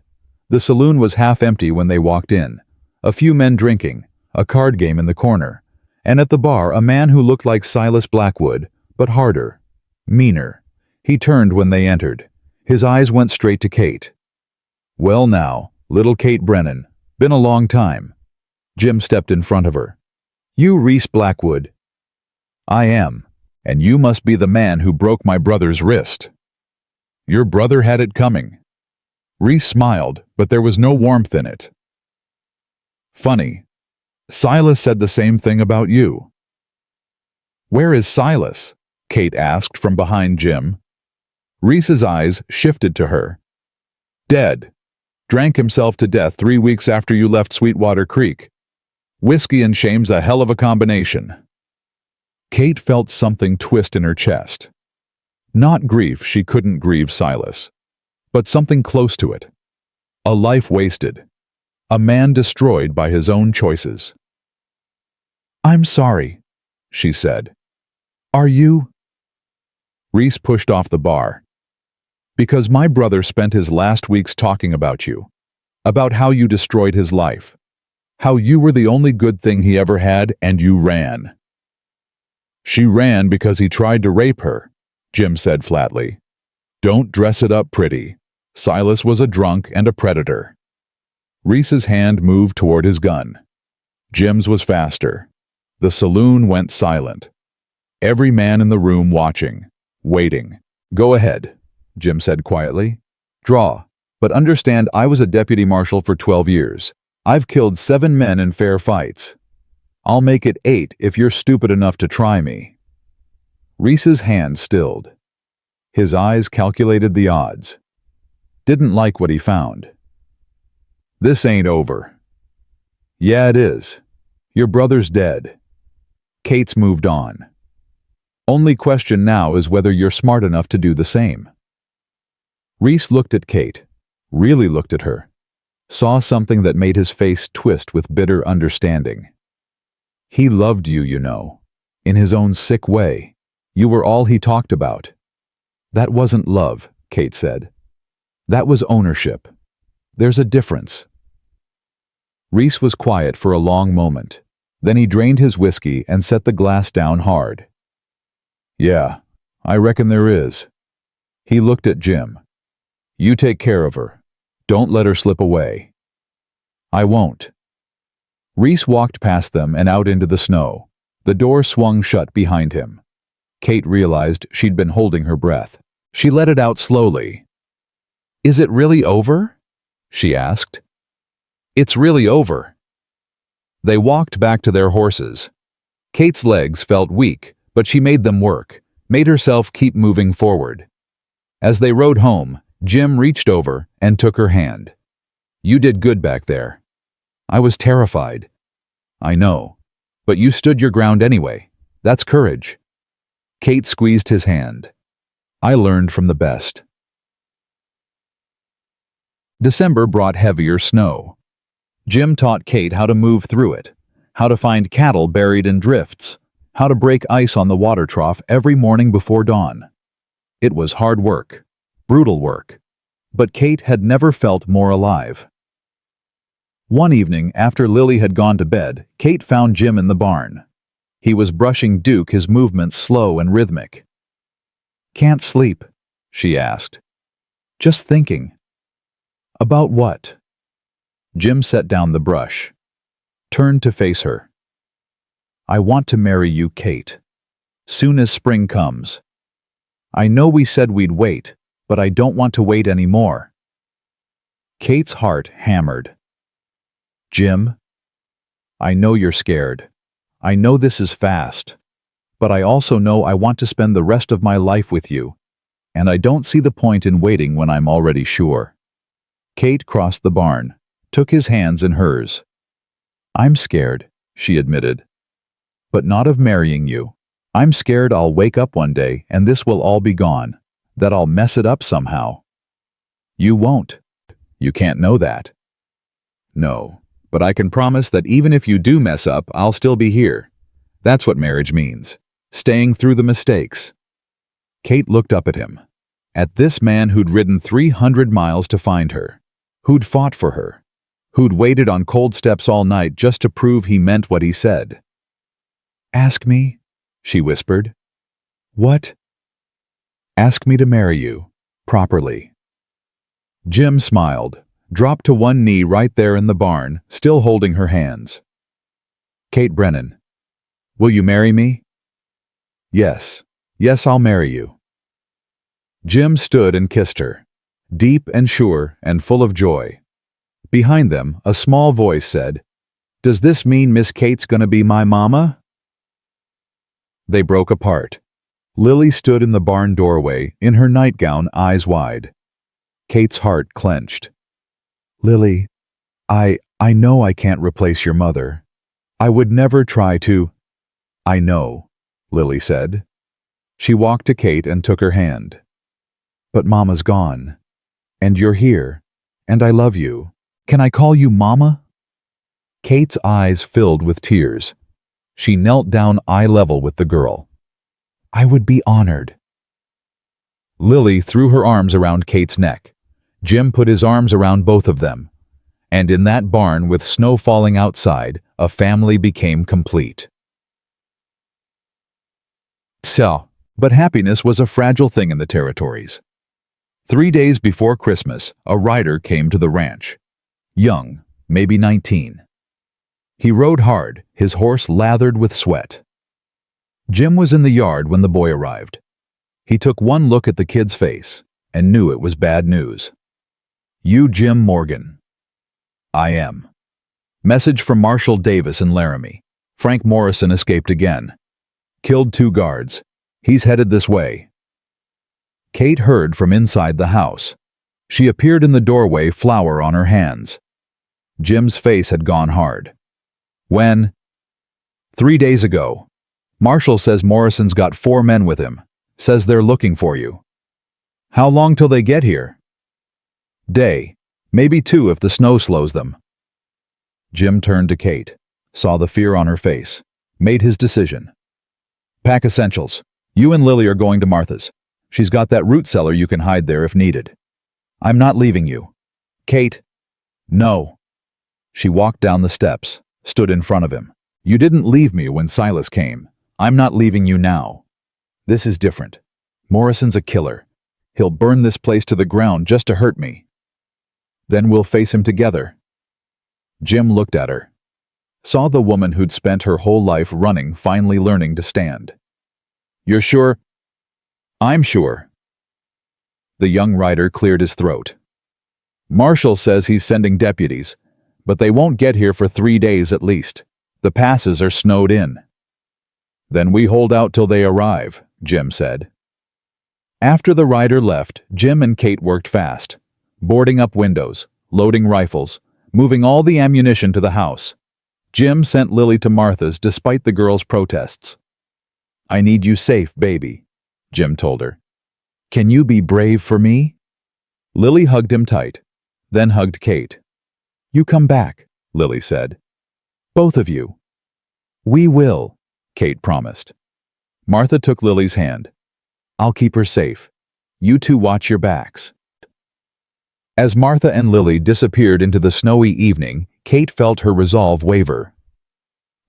The saloon was half empty when they walked in. A few men drinking, a card game in the corner, and at the bar a man who looked like Silas Blackwood, but harder, meaner. He turned when they entered. His eyes went straight to Kate. "Well now, little Kate Brennan, been a long time." Jim stepped in front of her. "You Reese Blackwood?" "I am, and you must be the man who broke my brother's wrist." "Your brother had it coming." Reese smiled, but there was no warmth in it. "Funny. Silas said the same thing about you." "Where is Silas?" Kate asked from behind Jim. Reese's eyes shifted to her. "Dead. Drank himself to death 3 weeks after you left Sweetwater Creek. Whiskey and shame's a hell of a combination." Kate felt something twist in her chest. Not grief, she couldn't grieve Silas, but something close to it. A life wasted. A man destroyed by his own choices. "I'm sorry," she said. "Are you?" Reese pushed off the bar. "Because my brother spent his last weeks talking about you, about how you destroyed his life, how you were the only good thing he ever had and you ran." "She ran because he tried to rape her," Jim said flatly. "Don't dress it up pretty. Silas was a drunk and a predator." Reese's hand moved toward his gun. Jim's was faster. The saloon went silent. Every man in the room watching, waiting. "Go ahead," Jim said quietly. "Draw, but understand I was a deputy marshal for 12 years. I've killed 7 men in fair fights. I'll make it 8 if you're stupid enough to try me." Reese's hand stilled. His eyes calculated the odds. Didn't like what he found. "This ain't over." "Yeah, it is. Your brother's dead." Kate's moved on. "Only question now is whether you're smart enough to do the same." Reese looked at Kate, really looked at her, saw something that made his face twist with bitter understanding. "He loved you, you know, in his own sick way. You were all he talked about." "That wasn't love," Kate said. "That was ownership. There's a difference." Reese was quiet for a long moment. Then he drained his whiskey and set the glass down hard. "Yeah, I reckon there is." He looked at Jim. "You take care of her. Don't let her slip away." "I won't." Reese walked past them and out into the snow. The door swung shut behind him. Kate realized she'd been holding her breath. She let it out slowly. "Is it really over?" she asked. "It's really over." They walked back to their horses. Kate's legs felt weak, but she made them work, made herself keep moving forward. As they rode home, Jim reached over and took her hand. "You did good back there." "I was terrified." "I know, but you stood your ground anyway. That's courage." Kate squeezed his hand. "I learned from the best." December brought heavier snow. Jim taught Kate how to move through it, how to find cattle buried in drifts, how to break ice on the water trough every morning before dawn. It was hard work, brutal work, but Kate had never felt more alive. One evening, after Lily had gone to bed, Kate found Jim in the barn. He was brushing Duke, his movements slow and rhythmic. "Can't sleep?" she asked. "Just thinking." "About what?" Jim set down the brush, turned to face her. "I want to marry you, Kate. Soon as spring comes. I know we said we'd wait, but I don't want to wait anymore." Kate's heart hammered. "Jim, I know you're scared. I know this is fast. But I also know I want to spend the rest of my life with you, and I don't see the point in waiting when I'm already sure." Kate crossed the barn, took his hands in hers. "I'm scared," she admitted. "But not of marrying you. I'm scared I'll wake up one day and this will all be gone, that I'll mess it up somehow. You won't. You can't know that. No, but I can promise that even if you do mess up, I'll still be here. That's what marriage means. Staying through the mistakes. Kate looked up at him. At this man who'd ridden 300 miles to find her. Who'd fought for her. Who'd waited on cold steps all night just to prove he meant what he said. Ask me, she whispered. What? Ask me to marry you. Properly. Jim smiled, dropped to one knee right there in the barn, still holding her hands. Kate Brennan. Will you marry me? Yes. Yes, I'll marry you. Jim stood and kissed her, deep and sure and full of joy. Behind them, a small voice said, Does this mean Miss Kate's gonna be my mama? They broke apart. Lily stood in the barn doorway, in her nightgown, eyes wide. Kate's heart clenched. Lily, I know I can't replace your mother. I would never try to. I know, Lily said. She walked to Kate and took her hand. But Mama's gone. And you're here. And I love you. Can I call you Mama? Kate's eyes filled with tears. She knelt down eye level with the girl. I would be honored. Lily threw her arms around Kate's neck. Jim put his arms around both of them. And in that barn with snow falling outside, a family became complete. But happiness was a fragile thing in the territories. 3 days before Christmas, a rider came to the ranch. Young, maybe 19. He rode hard, his horse lathered with sweat. Jim was in the yard when the boy arrived. He took one look at the kid's face and knew it was bad news. You Jim Morgan. I am. Message from Marshal Davis in Laramie. Frank Morrison escaped again. Killed 2 guards. He's headed this way. Kate heard from inside the house. She appeared in the doorway, flour on her hands. Jim's face had gone hard. When? 3 days ago. Marshal says Morrison's got 4 men with him. Says they're looking for you. How long till they get here? Day. Maybe 2 if the snow slows them. Jim turned to Kate, saw the fear on her face, made his decision. Pack essentials. You and Lily are going to Martha's. She's got that root cellar you can hide there if needed. I'm not leaving you. Kate. No. She walked down the steps, stood in front of him. You didn't leave me when Silas came. I'm not leaving you now. This is different. Morrison's a killer. He'll burn this place to the ground just to hurt me. Then we'll face him together. Jim looked at her. Saw the woman who'd spent her whole life running finally learning to stand. You're sure? I'm sure. The young rider cleared his throat. Marshal says he's sending deputies, but they won't get here for 3 days at least. The passes are snowed in. Then we hold out till they arrive, Jim said. After the rider left, Jim and Kate worked fast, boarding up windows, loading rifles, moving all the ammunition to the house. Jim sent Lily to Martha's despite the girl's protests. I need you safe, baby, Jim told her. Can you be brave for me? Lily hugged him tight, then hugged Kate. You come back, Lily said. Both of you. We will, Kate promised. Martha took Lily's hand. I'll keep her safe. You two watch your backs. As Martha and Lily disappeared into the snowy evening, Kate felt her resolve waver.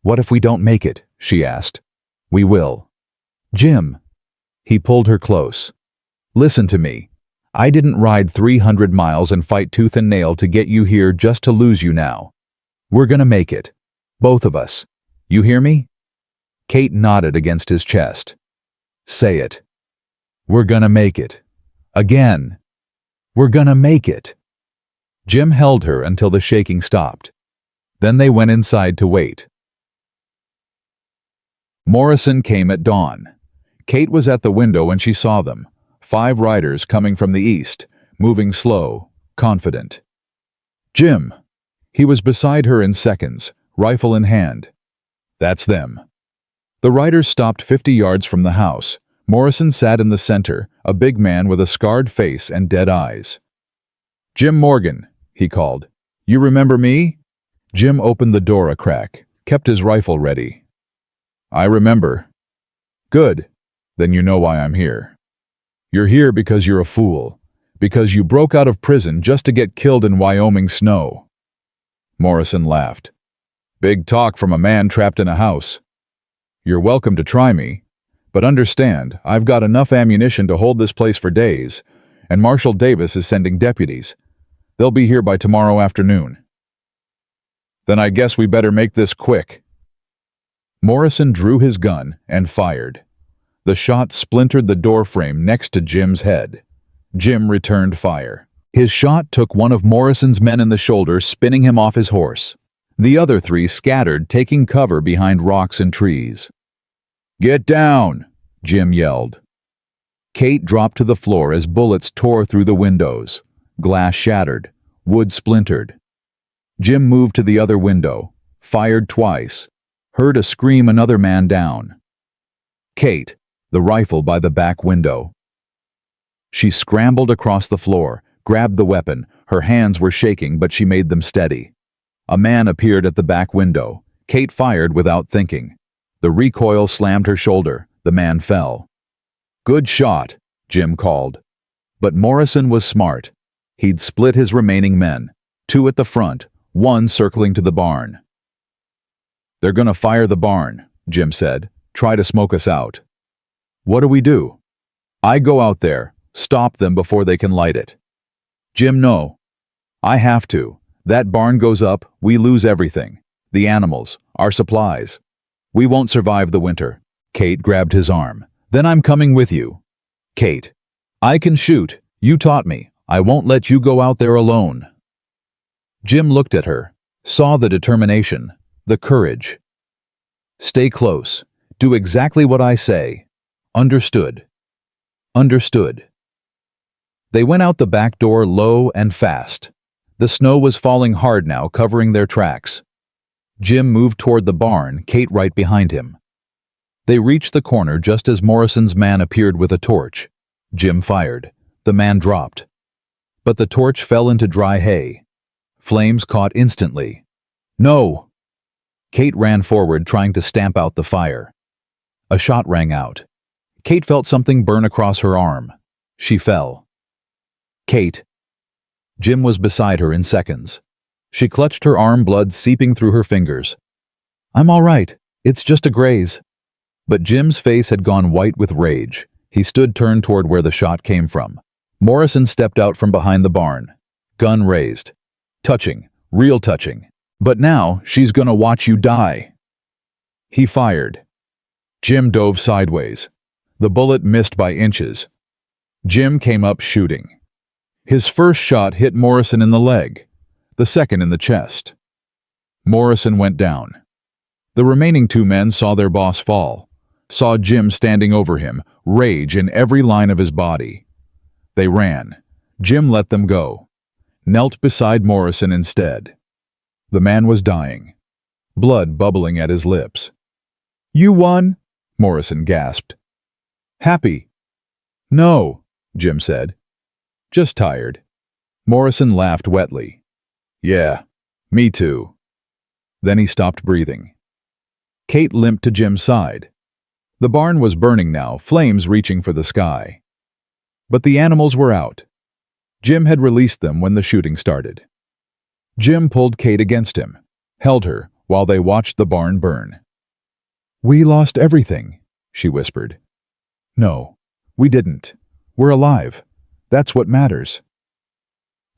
What if we don't make it? She asked. We will. Jim. He pulled her close. Listen to me. I didn't ride 300 miles and fight tooth and nail to get you here just to lose you now. We're gonna make it. Both of us. You hear me? Kate nodded against his chest. Say it. We're gonna make it. Again. We're gonna make it. Jim held her until the shaking stopped. Then they went inside to wait. Morrison came at dawn. Kate was at the window when she saw them. 5 riders coming from the east, moving slow, confident. Jim. He was beside her in seconds, rifle in hand. That's them. The riders stopped 50 yards from the house. Morrison sat in the center, a big man with a scarred face and dead eyes. "Jim Morgan," he called. "You remember me?" Jim opened the door a crack, kept his rifle ready. "I remember." "Good. Then you know why I'm here. You're here because you're a fool. Because you broke out of prison just to get killed in Wyoming snow." Morrison laughed. "Big talk from a man trapped in a house. You're welcome to try me, but understand, I've got enough ammunition to hold this place for days, and Marshal Davis is sending deputies. They'll be here by tomorrow afternoon." "Then I guess we better make this quick." Morrison drew his gun and fired. The shot splintered the door frame next to Jim's head. Jim returned fire. His shot took one of Morrison's men in the shoulder, spinning him off his horse. The other three scattered, taking cover behind rocks and trees. "Get down!" Jim yelled. Kate dropped to the floor as bullets tore through the windows. Glass shattered. Wood splintered. Jim moved to the other window, fired twice, heard a scream, another man down. Kate, the rifle by the back window. She scrambled across the floor, grabbed the weapon. Her hands were shaking, but she made them steady. A man appeared at the back window. Kate fired without thinking. The recoil slammed her shoulder. The man fell. "Good shot," Jim called. But Morrison was smart. He'd split his remaining men, 2 at the front, 1 circling to the barn. "They're gonna fire the barn," Jim said. "Try to smoke us out." "What do we do?" "I go out there, stop them before they can light it." "Jim, no. I have to. That barn goes up, we lose everything. The animals, our supplies. We won't survive the winter." Kate grabbed his arm. "Then I'm coming with you." "Kate, I can shoot. You taught me. I won't let you go out there alone." Jim looked at her, saw the determination, the courage. "Stay close. Do exactly what I say. Understood." "Understood." They went out the back door low and fast. The snow was falling hard now, covering their tracks. Jim moved toward the barn, Kate right behind him. They reached the corner just as Morrison's man appeared with a torch. Jim fired. The man dropped. But the torch fell into dry hay. Flames caught instantly. "No!" Kate ran forward, trying to stamp out the fire. A shot rang out. Kate felt something burn across her arm. She fell. "Kate." Jim was beside her in seconds. She clutched her arm, blood seeping through her fingers. "I'm all right. It's just a graze." But Jim's face had gone white with rage. He stood turned toward where the shot came from. Morrison stepped out from behind the barn. Gun raised. Touching. Real touching. "But now, she's gonna watch you die." He fired. Jim dove sideways. The bullet missed by inches. Jim came up shooting. His first shot hit Morrison in the leg, the second in the chest. Morrison went down. The remaining 2 men saw their boss fall, saw Jim standing over him, rage in every line of his body. They ran. Jim let them go. Knelt beside Morrison instead. The man was dying, blood bubbling at his lips. "You won?" Morrison gasped. "Happy?" "No," Jim said. "Just tired." Morrison laughed wetly. "Yeah, me too." Then he stopped breathing. Kate limped to Jim's side. The barn was burning now, flames reaching for the sky. But the animals were out. Jim had released them when the shooting started. Jim pulled Kate against him, held her while they watched the barn burn. "We lost everything," she whispered. "No, we didn't. We're alive. That's what matters."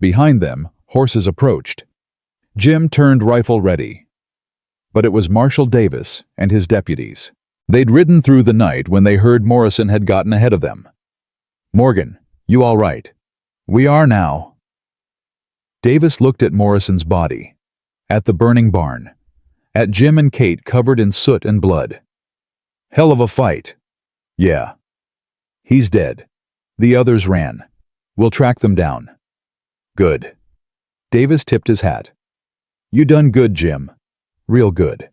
Behind them, horses approached. Jim turned rifle ready. But it was Marshal Davis and his deputies. They'd ridden through the night when they heard Morrison had gotten ahead of them. "Morgan, you all right?" "We are now." Davis looked at Morrison's body, at the burning barn, at Jim and Kate covered in soot and blood. "Hell of a fight." "Yeah." "He's dead. The others ran. We'll track them down." "Good." Davis tipped his hat. "You done good, Jim. Real good."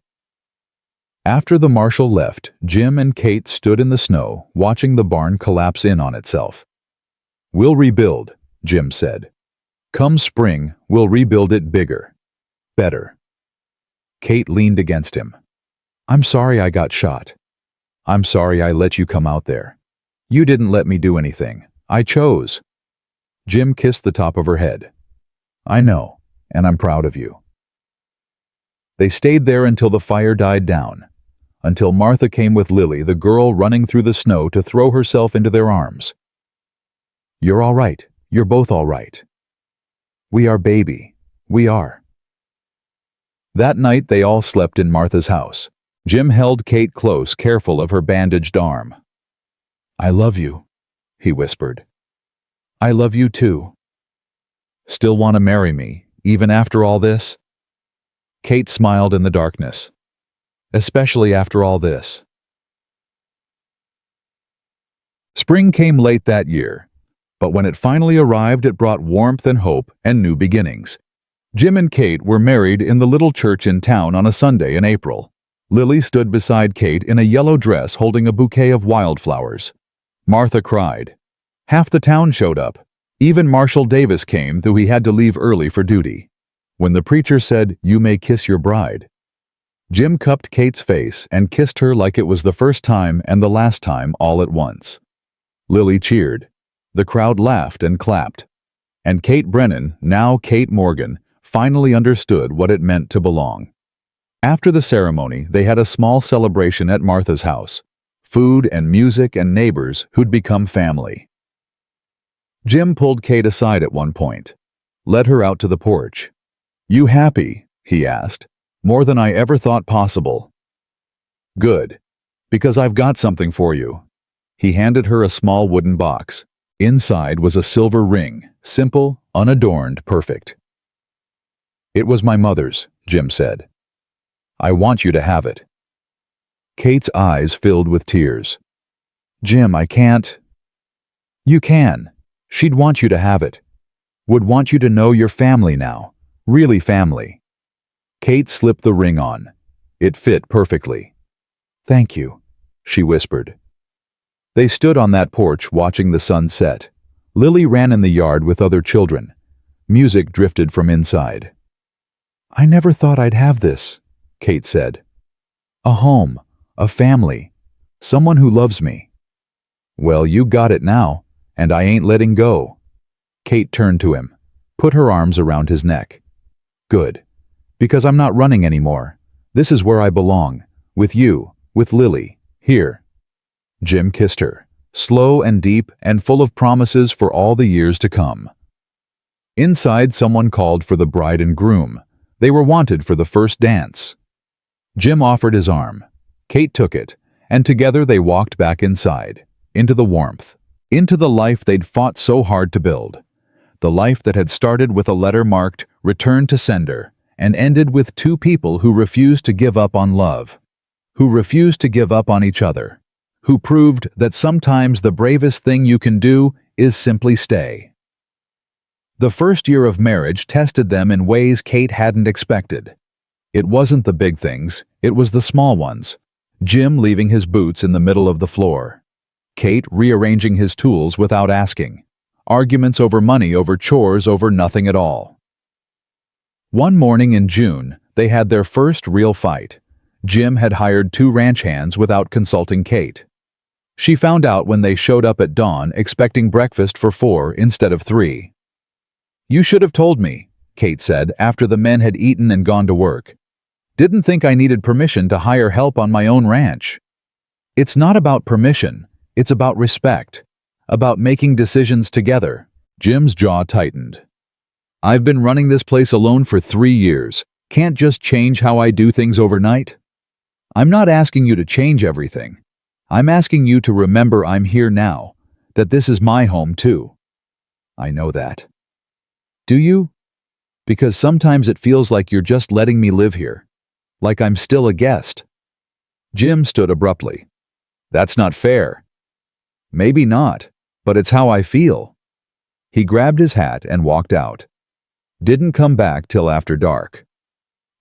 After the marshal left, Jim and Kate stood in the snow, watching the barn collapse in on itself. "We'll rebuild," Jim said. "Come spring, we'll rebuild it bigger. Better." Kate leaned against him. "I'm sorry I got shot. I'm sorry I let you come out there. You didn't let me do anything. I chose." Jim kissed the top of her head. "I know, and I'm proud of you." They stayed there until the fire died down, until Martha came with Lily, the girl running through the snow, to throw herself into their arms. "You're all right. You're both all right. We are, baby. We are." That night they all slept in Martha's house. Jim held Kate close, careful of her bandaged arm. "I love you," he whispered. "I love you too. Still want to marry me, even after all this?" Kate smiled in the darkness. "Especially after all this." Spring came late that year, but when it finally arrived, it brought warmth and hope and new beginnings. Jim and Kate were married in the little church in town on a Sunday in April. Lily stood beside Kate in a yellow dress holding a bouquet of wildflowers. Martha cried. Half the town showed up. Even Marshal Davis came, though he had to leave early for duty. When the preacher said, "You may kiss your bride," Jim cupped Kate's face and kissed her like it was the first time and the last time all at once. Lily cheered. The crowd laughed and clapped. And Kate Brennan, now Kate Morgan, finally understood what it meant to belong. After the ceremony, they had a small celebration at Martha's house. Food and music and neighbors who'd become family. Jim pulled Kate aside at one point, led her out to the porch. "You happy?" he asked. "More than I ever thought possible." "Good, because I've got something for you." He handed her a small wooden box. Inside was a silver ring, simple, unadorned, perfect. "It was my mother's," Jim said. "I want you to have it." Kate's eyes filled with tears. "Jim, I can't." "You can. She'd want you to have it. Would want you to know you're family now. Really family." Kate slipped the ring on. It fit perfectly. "Thank you," she whispered. They stood on that porch watching the sun set. Lily ran in the yard with other children. Music drifted from inside. "I never thought I'd have this," Kate said. "A home, a family, someone who loves me." "Well, you got it now, and I ain't letting go." Kate turned to him, put her arms around his neck. "Good, because I'm not running anymore. This is where I belong, with you, with Lily, here." Jim kissed her, slow and deep and full of promises for all the years to come. Inside, someone called for the bride and groom. They were wanted for the first dance. Jim offered his arm. Kate took it, and together they walked back inside, into the warmth, into the life they'd fought so hard to build. The life that had started with a letter marked "Return to Sender" and ended with two people who refused to give up on love, who refused to give up on each other, who proved that sometimes the bravest thing you can do is simply stay. The first year of marriage tested them in ways Kate hadn't expected. It wasn't the big things, it was the small ones. Jim leaving his boots in the middle of the floor. Kate rearranging his tools without asking. Arguments over money, over chores, over nothing at all. One morning in June, they had their first real fight. Jim had hired 2 ranch hands without consulting Kate. She found out when they showed up at dawn expecting breakfast for 4 instead of 3. "You should have told me," Kate said after the men had eaten and gone to work. "Didn't think I needed permission to hire help on my own ranch." "It's not about permission, it's about respect, about making decisions together." Jim's jaw tightened. "I've been running this place alone for 3 years. Can't just change how I do things overnight?" "I'm not asking you to change everything. I'm asking you to remember I'm here now, that this is my home too." "I know that." "Do you? Because sometimes it feels like you're just letting me live here, like I'm still a guest." Jim stood abruptly. "That's not fair." "Maybe not, but it's how I feel." He grabbed his hat and walked out. Didn't come back till after dark.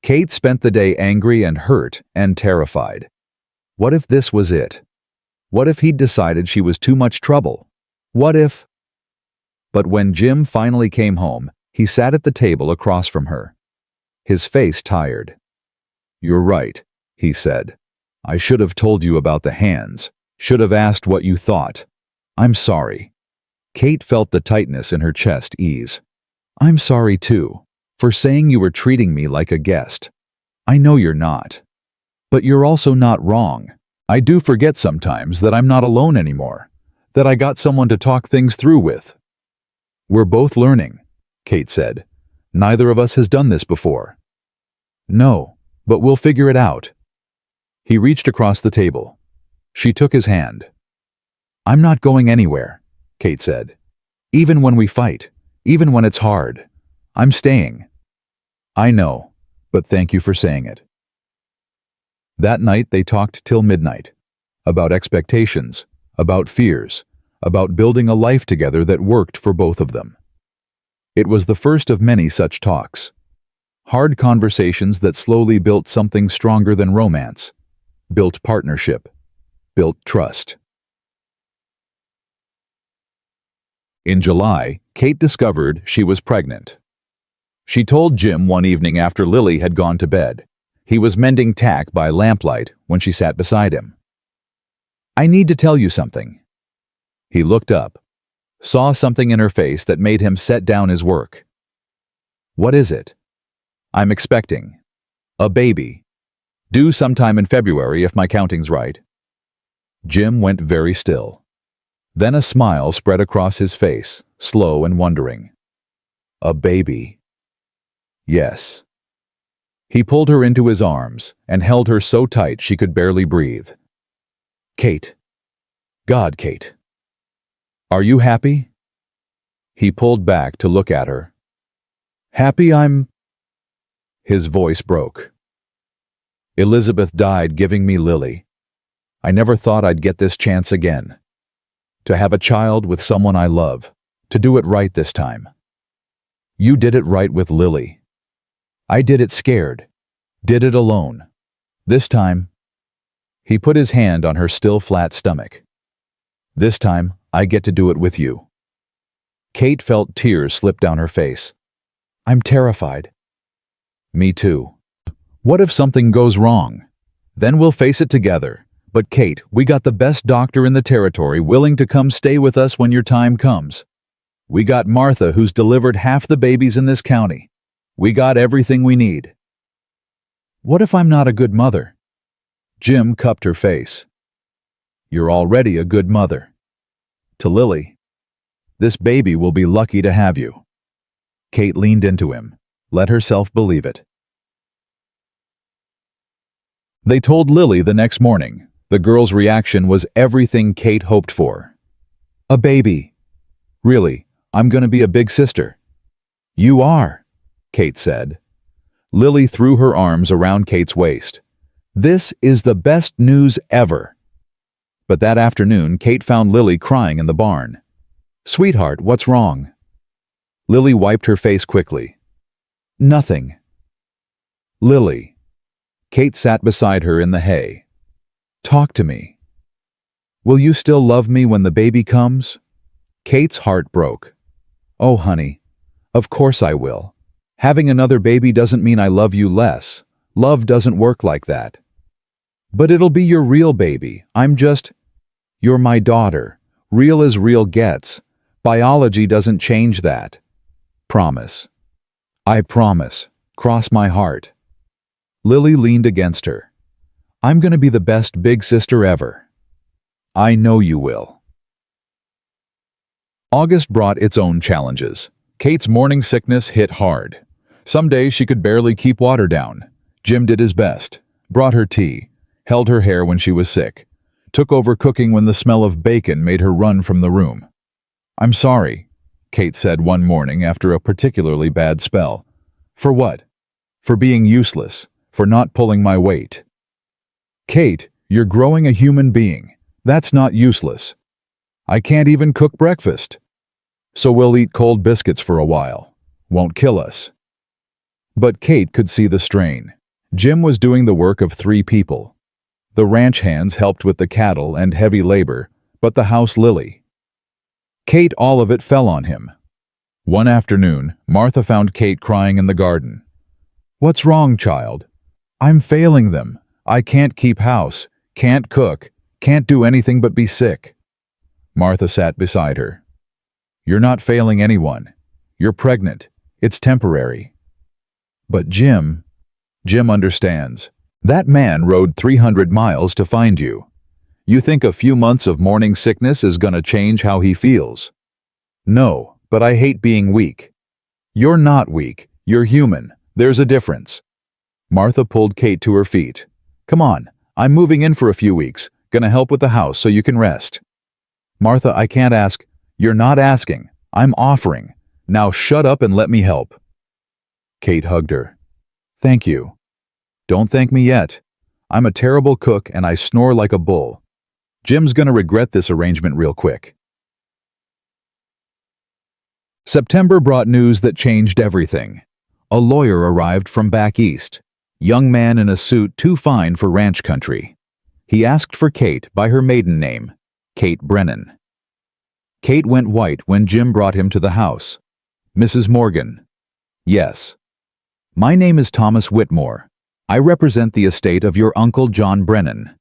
Kate spent the day angry and hurt and terrified. What if this was it? What if he'd decided she was too much trouble? What if... But when Jim finally came home, he sat at the table across from her. His face tired. "You're right," he said. "I should have told you about the hands. Should have asked what you thought. I'm sorry." Kate felt the tightness in her chest ease. "I'm sorry too, for saying you were treating me like a guest. I know you're not. But you're also not wrong. I do forget sometimes that I'm not alone anymore, that I got someone to talk things through with." "We're both learning," Kate said. "Neither of us has done this before." "No, but we'll figure it out." He reached across the table. She took his hand. "I'm not going anywhere," Kate said. "Even when we fight, even when it's hard, I'm staying." "I know, but thank you for saying it." That night they talked till midnight. About expectations, about fears, about building a life together that worked for both of them. It was the first of many such talks. Hard conversations that slowly built something stronger than romance, built partnership, built trust. In July, Kate discovered she was pregnant. She told Jim one evening after Lily had gone to bed. He was mending tack by lamplight when she sat beside him. "I need to tell you something." He looked up, saw something in her face that made him set down his work. "What is it?" "I'm expecting. A baby. Due sometime in February if my counting's right." Jim went very still. Then a smile spread across his face, slow and wondering. "A baby." "Yes." He pulled her into his arms and held her so tight she could barely breathe. "Kate. God, Kate. Are you happy?" He pulled back to look at her. "Happy I'm..." His voice broke. "Elizabeth died giving me Lily. I never thought I'd get this chance again. To have a child with someone I love. To do it right this time. You did it right with Lily. I did it scared. Did it alone. This time..." He put his hand on her still flat stomach. "This time, I get to do it with you." Kate felt tears slip down her face. "I'm terrified." "Me too. What if something goes wrong? Then we'll face it together. But Kate, we got the best doctor in the territory willing to come stay with us when your time comes. We got Martha, who's delivered half the babies in this county. We got everything we need." "What if I'm not a good mother?" Jim cupped her face. "You're already a good mother. To Lily. This baby will be lucky to have you." Kate leaned into him, let herself believe it. They told Lily the next morning. The girl's reaction was everything Kate hoped for. "A baby. Really, I'm going to be a big sister." "You are," Kate said. Lily threw her arms around Kate's waist. "This is the best news ever." But that afternoon, Kate found Lily crying in the barn. "Sweetheart, what's wrong?" Lily wiped her face quickly. "Nothing." "Lily." Kate sat beside her in the hay. "Talk to me. Will you still love me when the baby comes?" Kate's heart broke. "Oh, honey, of course I will. Having another baby doesn't mean I love you less. Love doesn't work like that." "But it'll be your real baby. I'm just..." "You're my daughter. Real as real gets. Biology doesn't change that. Promise." "I promise. Cross my heart." Lily leaned against her. "I'm going to be the best big sister ever." "I know you will." August brought its own challenges. Kate's morning sickness hit hard. Some days she could barely keep water down. Jim did his best, brought her tea, held her hair when she was sick, took over cooking when the smell of bacon made her run from the room. "I'm sorry," Kate said one morning after a particularly bad spell. "For what?" "For being useless, for not pulling my weight." "Kate, you're growing a human being. That's not useless." "I can't even cook breakfast." "So we'll eat cold biscuits for a while. Won't kill us." But Kate could see the strain. Jim was doing the work of 3 people. The ranch hands helped with the cattle and heavy labor, but the house lily. Kate, all of it fell on him. One afternoon, Martha found Kate crying in the garden. "What's wrong, child?" "I'm failing them. I can't keep house, can't cook, can't do anything but be sick." Martha sat beside her. "You're not failing anyone. You're pregnant. It's temporary." "But Jim understands. That man rode 300 miles to find you. You think a few months of morning sickness is gonna change how he feels?" "No, but I hate being weak." "You're not weak. You're human. There's a difference." Martha pulled Kate to her feet. "Come on, I'm moving in for a few weeks. Gonna help with the house so you can rest." "Martha, I can't ask." "You're not asking. I'm offering. Now shut up and let me help." Kate hugged her. "Thank you." "Don't thank me yet. I'm a terrible cook and I snore like a bull. Jim's gonna regret this arrangement real quick." September brought news that changed everything. A lawyer arrived from back east. Young man in a suit too fine for ranch country. He asked for Kate by her maiden name, Kate Brennan. Kate went white when Jim brought him to the house. "Mrs. Morgan." "Yes." "My name is Thomas Whitmore. I represent the estate of your Uncle John Brennan."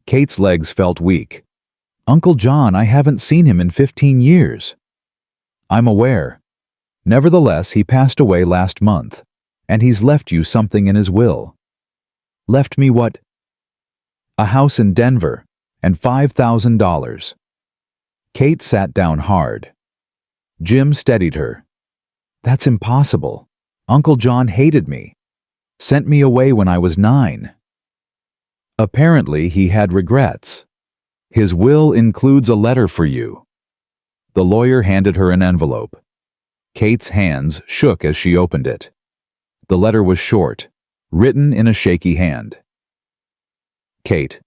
Kate's legs felt weak. "Uncle John, I haven't seen him in 15 years. "I'm aware. Nevertheless, he passed away last month, and he's left you something in his will." "Left me what?" "A house in Denver, and $5,000. Kate sat down hard. Jim steadied her. "That's impossible. Uncle John hated me. Sent me away when I was 9. Apparently, he had regrets. His will includes a letter for you." The lawyer handed her an envelope. Kate's hands shook as she opened it. The letter was short, written in a shaky hand. "Kate,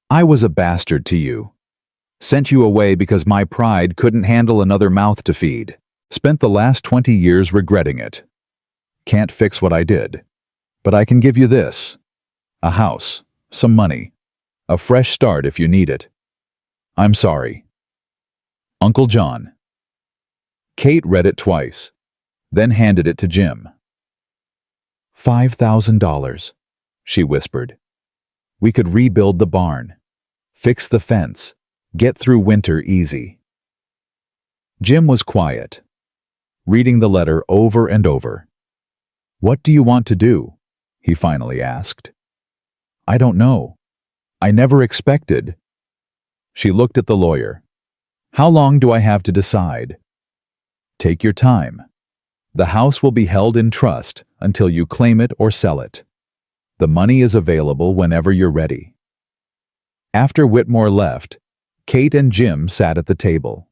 I was a bastard to you. Sent you away because my pride couldn't handle another mouth to feed. Spent the last 20 years regretting it. Can't fix what I did. But I can give you this. A house, some money, a fresh start if you need it. I'm sorry. Uncle John." Kate read it twice, then handed it to Jim. $5,000, she whispered. "We could rebuild the barn, fix the fence, get through winter easy." Jim was quiet, reading the letter over and over. "What do you want to do?" he finally asked. "I don't know. I never expected." She looked at the lawyer. "How long do I have to decide?" "Take your time. The house will be held in trust until you claim it or sell it. The money is available whenever you're ready." After Whitmore left, Kate and Jim sat at the table.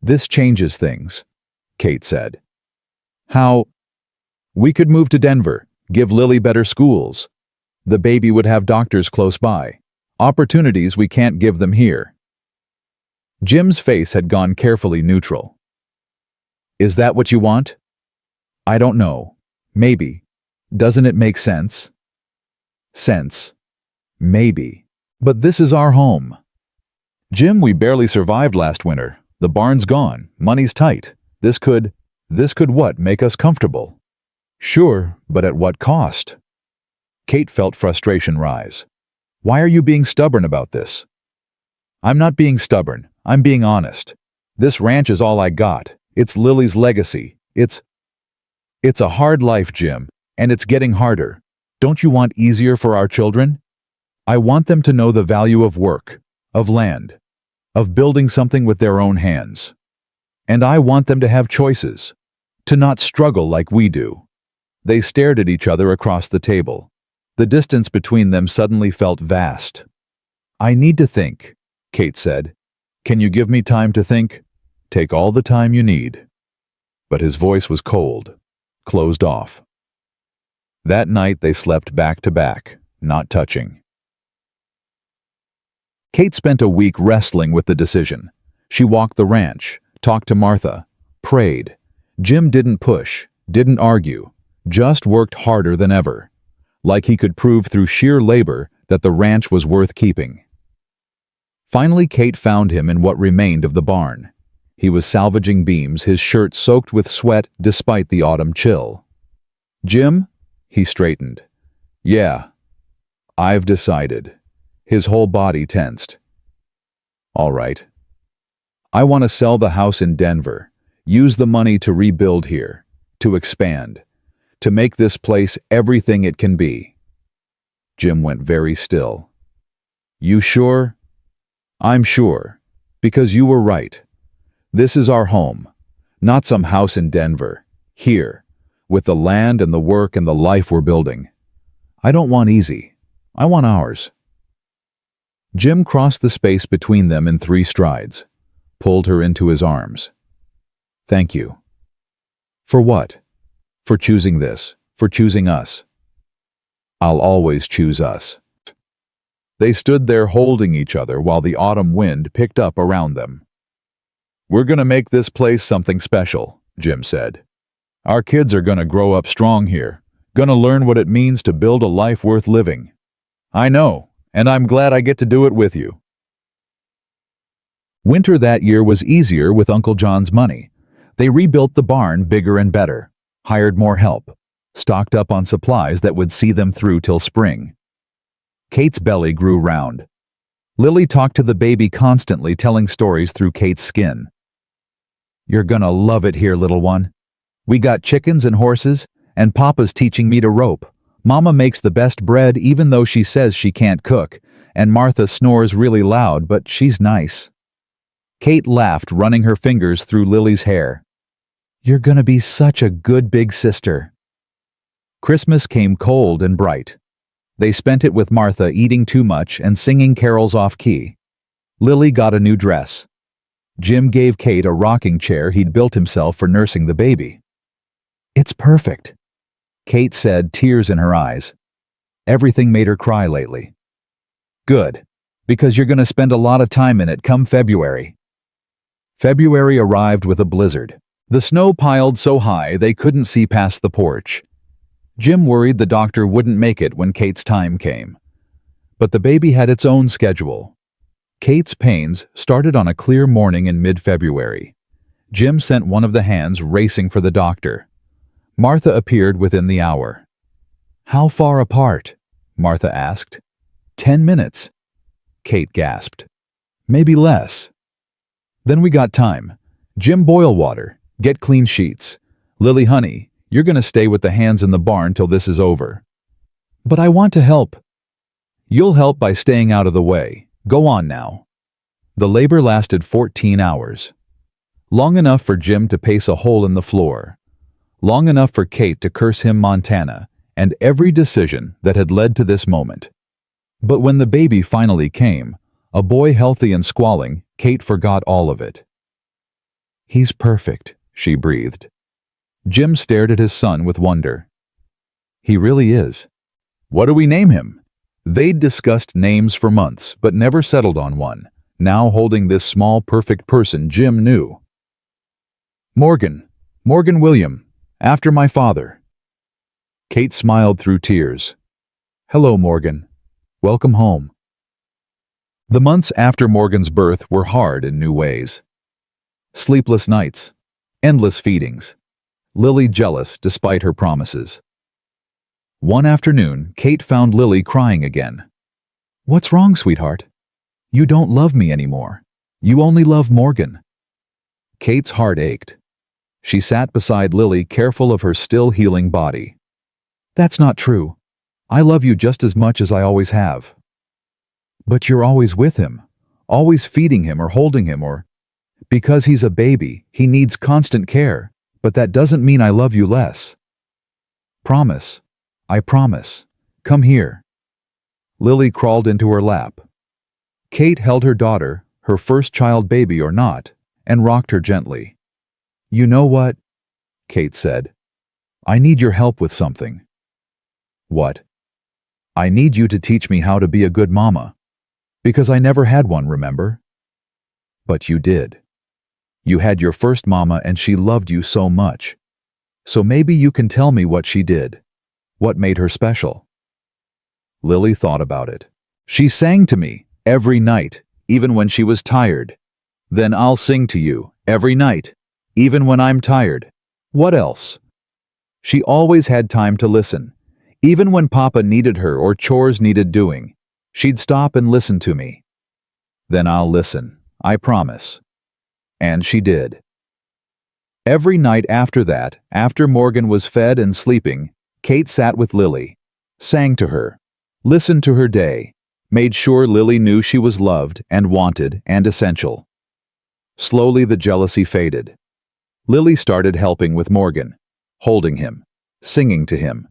"This changes things," Kate said. "How?" "We could move to Denver, give Lily better schools. The baby would have doctors close by. Opportunities we can't give them here." Jim's face had gone carefully neutral. "Is that what you want?" "I don't know. Maybe. Doesn't it make sense?" "Sense. Maybe. But this is our home." "Jim, we barely survived last winter. The barn's gone. Money's tight. This could what, make us comfortable?" "Sure, but at what cost?" Kate felt frustration rise. "Why are you being stubborn about this?" "I'm not being stubborn. I'm being honest. This ranch is all I got. It's Lily's legacy. It's a hard life, Jim, and it's getting harder. Don't you want easier for our children? I want them to know the value of work, of land, of building something with their own hands. And I want them to have choices, to not struggle like we do." They stared at each other across the table. The distance between them suddenly felt vast. "I need to think," Kate said. "Can you give me time to think?" "Take all the time you need." But his voice was cold, closed off. That night they slept back to back, not touching. Kate spent a week wrestling with the decision. She walked the ranch, talked to Martha, prayed. Jim didn't push, didn't argue, just worked harder than ever. like he could prove through sheer labor that the ranch was worth keeping. Finally, Kate found him in what remained of the barn. He was salvaging beams, his shirt soaked with sweat despite the autumn chill. "Jim?" He straightened. "Yeah. I've decided." His whole body tensed. "All right. I want to sell the house in Denver, use the money to rebuild here, to expand, to make this place everything it can be." Jim went very still. "You sure?" "I'm sure, because you were right. This is our home, not some house in Denver. Here, with the land and the work and the life we're building. I don't want easy. I want ours." Jim crossed the space between them in 3 strides, pulled her into his arms. "Thank you." "For what?" "For choosing this, for choosing us." "I'll always choose us." They stood there holding each other while the autumn wind picked up around them. "We're gonna make this place something special," Jim said. "Our kids are gonna grow up strong here, gonna learn what it means to build a life worth living. I know, and I'm glad I get to do it with you." Winter that year was easier with Uncle John's money. They rebuilt the barn bigger and better, hired more help, stocked up on supplies that would see them through till spring. Kate's belly grew round. Lily talked to the baby constantly, telling stories through Kate's skin. "You're gonna love it here, little one. We got chickens and horses, and Papa's teaching me to rope. Mama makes the best bread even though she says she can't cook, and Martha snores really loud, but she's nice." Kate laughed, running her fingers through Lily's hair. "You're gonna be such a good big sister." Christmas came cold and bright. They spent it with Martha eating too much and singing carols off-key. Lily got a new dress. Jim gave Kate a rocking chair he'd built himself for nursing the baby. "It's perfect," Kate said, tears in her eyes. Everything made her cry lately. "Good, because you're going to spend a lot of time in it come February." February arrived with a blizzard. The snow piled so high they couldn't see past the porch. Jim worried the doctor wouldn't make it when Kate's time came. But the baby had its own schedule. Kate's pains started on a clear morning in mid-February. Jim sent one of the hands racing for the doctor. Martha appeared within the hour. "How far apart?" Martha asked. 10 minutes. Kate gasped. "Maybe less." "Then we got time. Jim, boil water. Get clean sheets. Lily, honey, you're going to stay with the hands in the barn till this is over." "But I want to help." "You'll help by staying out of the way. Go on now." The labor lasted 14 hours. Long enough for Jim to pace a hole in the floor. Long enough for Kate to curse him Montana and every decision that had led to this moment. But when the baby finally came, a boy healthy and squalling, Kate forgot all of it. "He's perfect," she breathed. Jim stared at his son with wonder. "He really is. What do we name him?" They'd discussed names for months, but never settled on one, now holding this small, perfect person Jim knew. "Morgan. Morgan William, after my father." Kate smiled through tears. "Hello, Morgan. Welcome home." The months after Morgan's birth were hard in new ways. Sleepless nights, endless feedings, Lily jealous despite her promises. One afternoon, Kate found Lily crying again. "What's wrong, sweetheart? You don't love me anymore. You only love Morgan." Kate's heart ached. She sat beside Lily, careful of her still healing body. "That's not true. I love you just as much as I always have." "But you're always with him, always feeding him or holding him or—" "Because he's a baby, he needs constant care, but that doesn't mean I love you less." "Promise. I promise. Come here." Lily crawled into her lap. Kate held her daughter, her first child baby or not, and rocked her gently. "You know what?" Kate said. "I need your help with something." "What?" "I need you to teach me how to be a good mama. Because I never had one, remember?" "But you did. You had your first mama and she loved you so much. So maybe you can tell me what she did. What made her special?" Lily thought about it. She sang to me every night, even when she was tired. Then I'll sing to you every night, even when I'm tired. What else? She always had time to listen. Even when Papa needed her or chores needed doing, she'd stop and listen to me. Then I'll listen, I promise. And she did. Every night after that, after Morgan was fed and sleeping, Kate sat with Lily, sang to her, listened to her day, made sure Lily knew she was loved and wanted and essential. Slowly the jealousy faded. Lily started helping with Morgan, holding him, singing to him,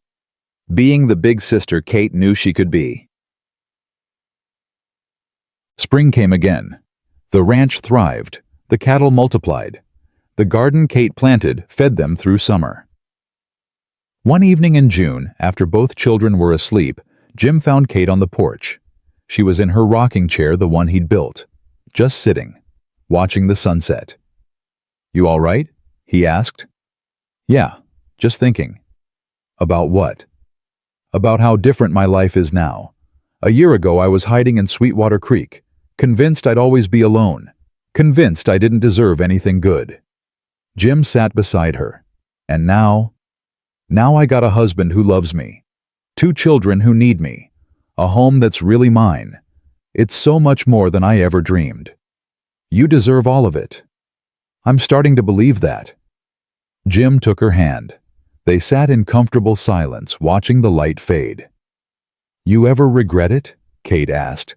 being the big sister Kate knew she could be. Spring came again. The ranch thrived. The cattle multiplied. The garden Kate planted fed them through summer. One evening in June, after both children were asleep, Jim found Kate on the porch. She was in her rocking chair, the one he'd built, just sitting, watching the sunset. "You all right?" he asked. "Yeah, just thinking." "About what?" "About how different my life is now. A year ago I was hiding in Sweetwater Creek, convinced I'd always be alone, convinced I didn't deserve anything good." Jim sat beside her. "And now I got a husband who loves me, 2 children who need me, a home that's really mine. It's so much more than I ever dreamed. You deserve all of it. I'm starting to believe that." Jim took her hand. They sat in comfortable silence, watching the light fade. "You ever regret it?" Kate asked.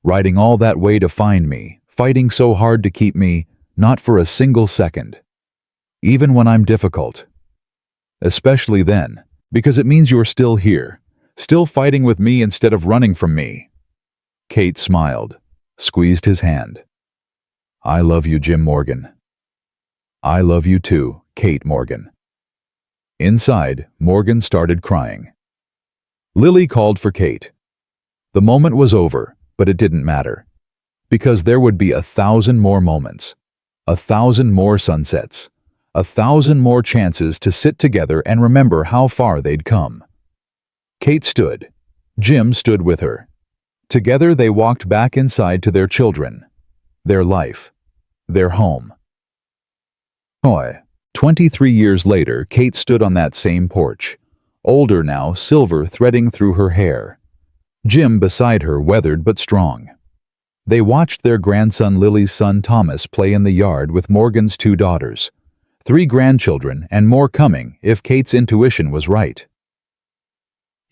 "Riding all that way to find me, fighting so hard to keep me, not for a single second. Even when I'm difficult. Especially then, because it means you're still here, still fighting with me instead of running from me." Kate smiled, squeezed his hand. "I love you, Jim Morgan." "I love you too, Kate Morgan." Inside, Morgan started crying. Lily called for Kate. The moment was over, but it didn't matter. Because there would be 1,000 more moments, 1,000 more sunsets, 1,000 more chances to sit together and remember how far they'd come. Kate stood. Jim stood with her. Together they walked back inside to their children, their life, their home. 23 years later, Kate stood on that same porch, older now, silver threading through her hair. Jim beside her, weathered but strong. They watched their grandson Lily's son Thomas play in the yard with Morgan's 2 daughters, 3 grandchildren, and more coming if Kate's intuition was right.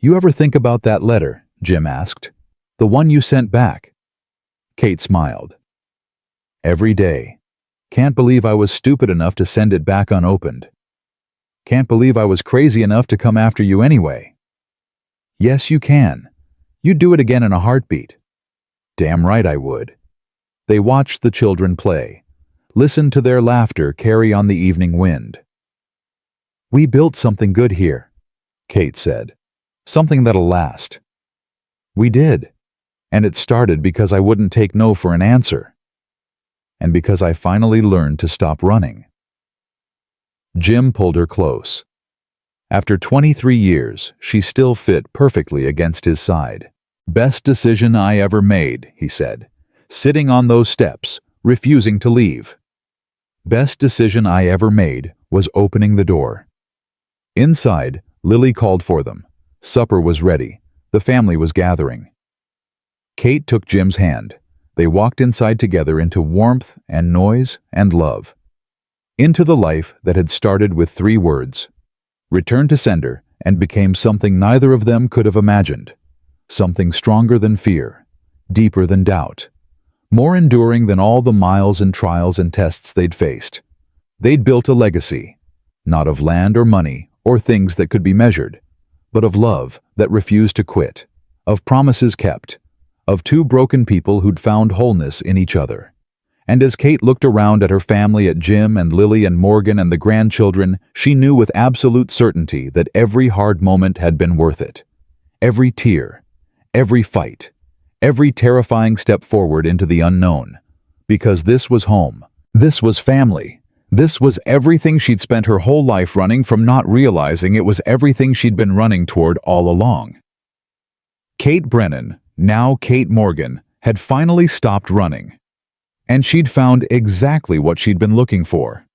"You ever think about that letter?" Jim asked. "The one you sent back?" Kate smiled. "Every day. Can't believe I was stupid enough to send it back unopened. Can't believe I was crazy enough to come after you anyway." "Yes, you can. You'd do it again in a heartbeat." "Damn right I would." They watched the children play, listened to their laughter carry on the evening wind. "We built something good here," Kate said. "Something that'll last." "We did. And it started because I wouldn't take no for an answer. And because I finally learned to stop running." Jim pulled her close. After 23 years, she still fit perfectly against his side. "Best decision I ever made," he said, sitting on those steps, refusing to leave. "Best decision I ever made was opening the door." Inside, Lily called for them. Supper was ready. The family was gathering. Kate took Jim's hand. They walked inside together into warmth and noise and love. Into the life that had started with 3 words, returned to sender, and became something neither of them could have imagined. Something stronger than fear, deeper than doubt, more enduring than all the miles and trials and tests they'd faced. They'd built a legacy, not of land or money or things that could be measured, but of love that refused to quit, of promises kept, of 2 broken people who'd found wholeness in each other. And as Kate looked around at her family, at Jim and Lily and Morgan and the grandchildren, she knew with absolute certainty that every hard moment had been worth it. Every tear, every fight, every terrifying step forward into the unknown. Because this was home. This was family. This was everything she'd spent her whole life running from, not realizing it was everything she'd been running toward all along. Kate Brennan, now Kate Morgan, had finally stopped running. And she'd found exactly what she'd been looking for.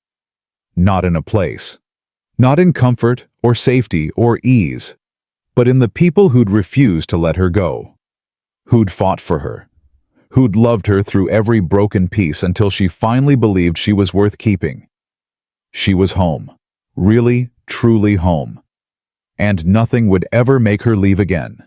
Not in a place. Not in comfort or safety or ease, but in the people who'd refused to let her go. Who'd fought for her. Who'd loved her through every broken piece until she finally believed she was worth keeping. She was home. Really, truly home. And nothing would ever make her leave again.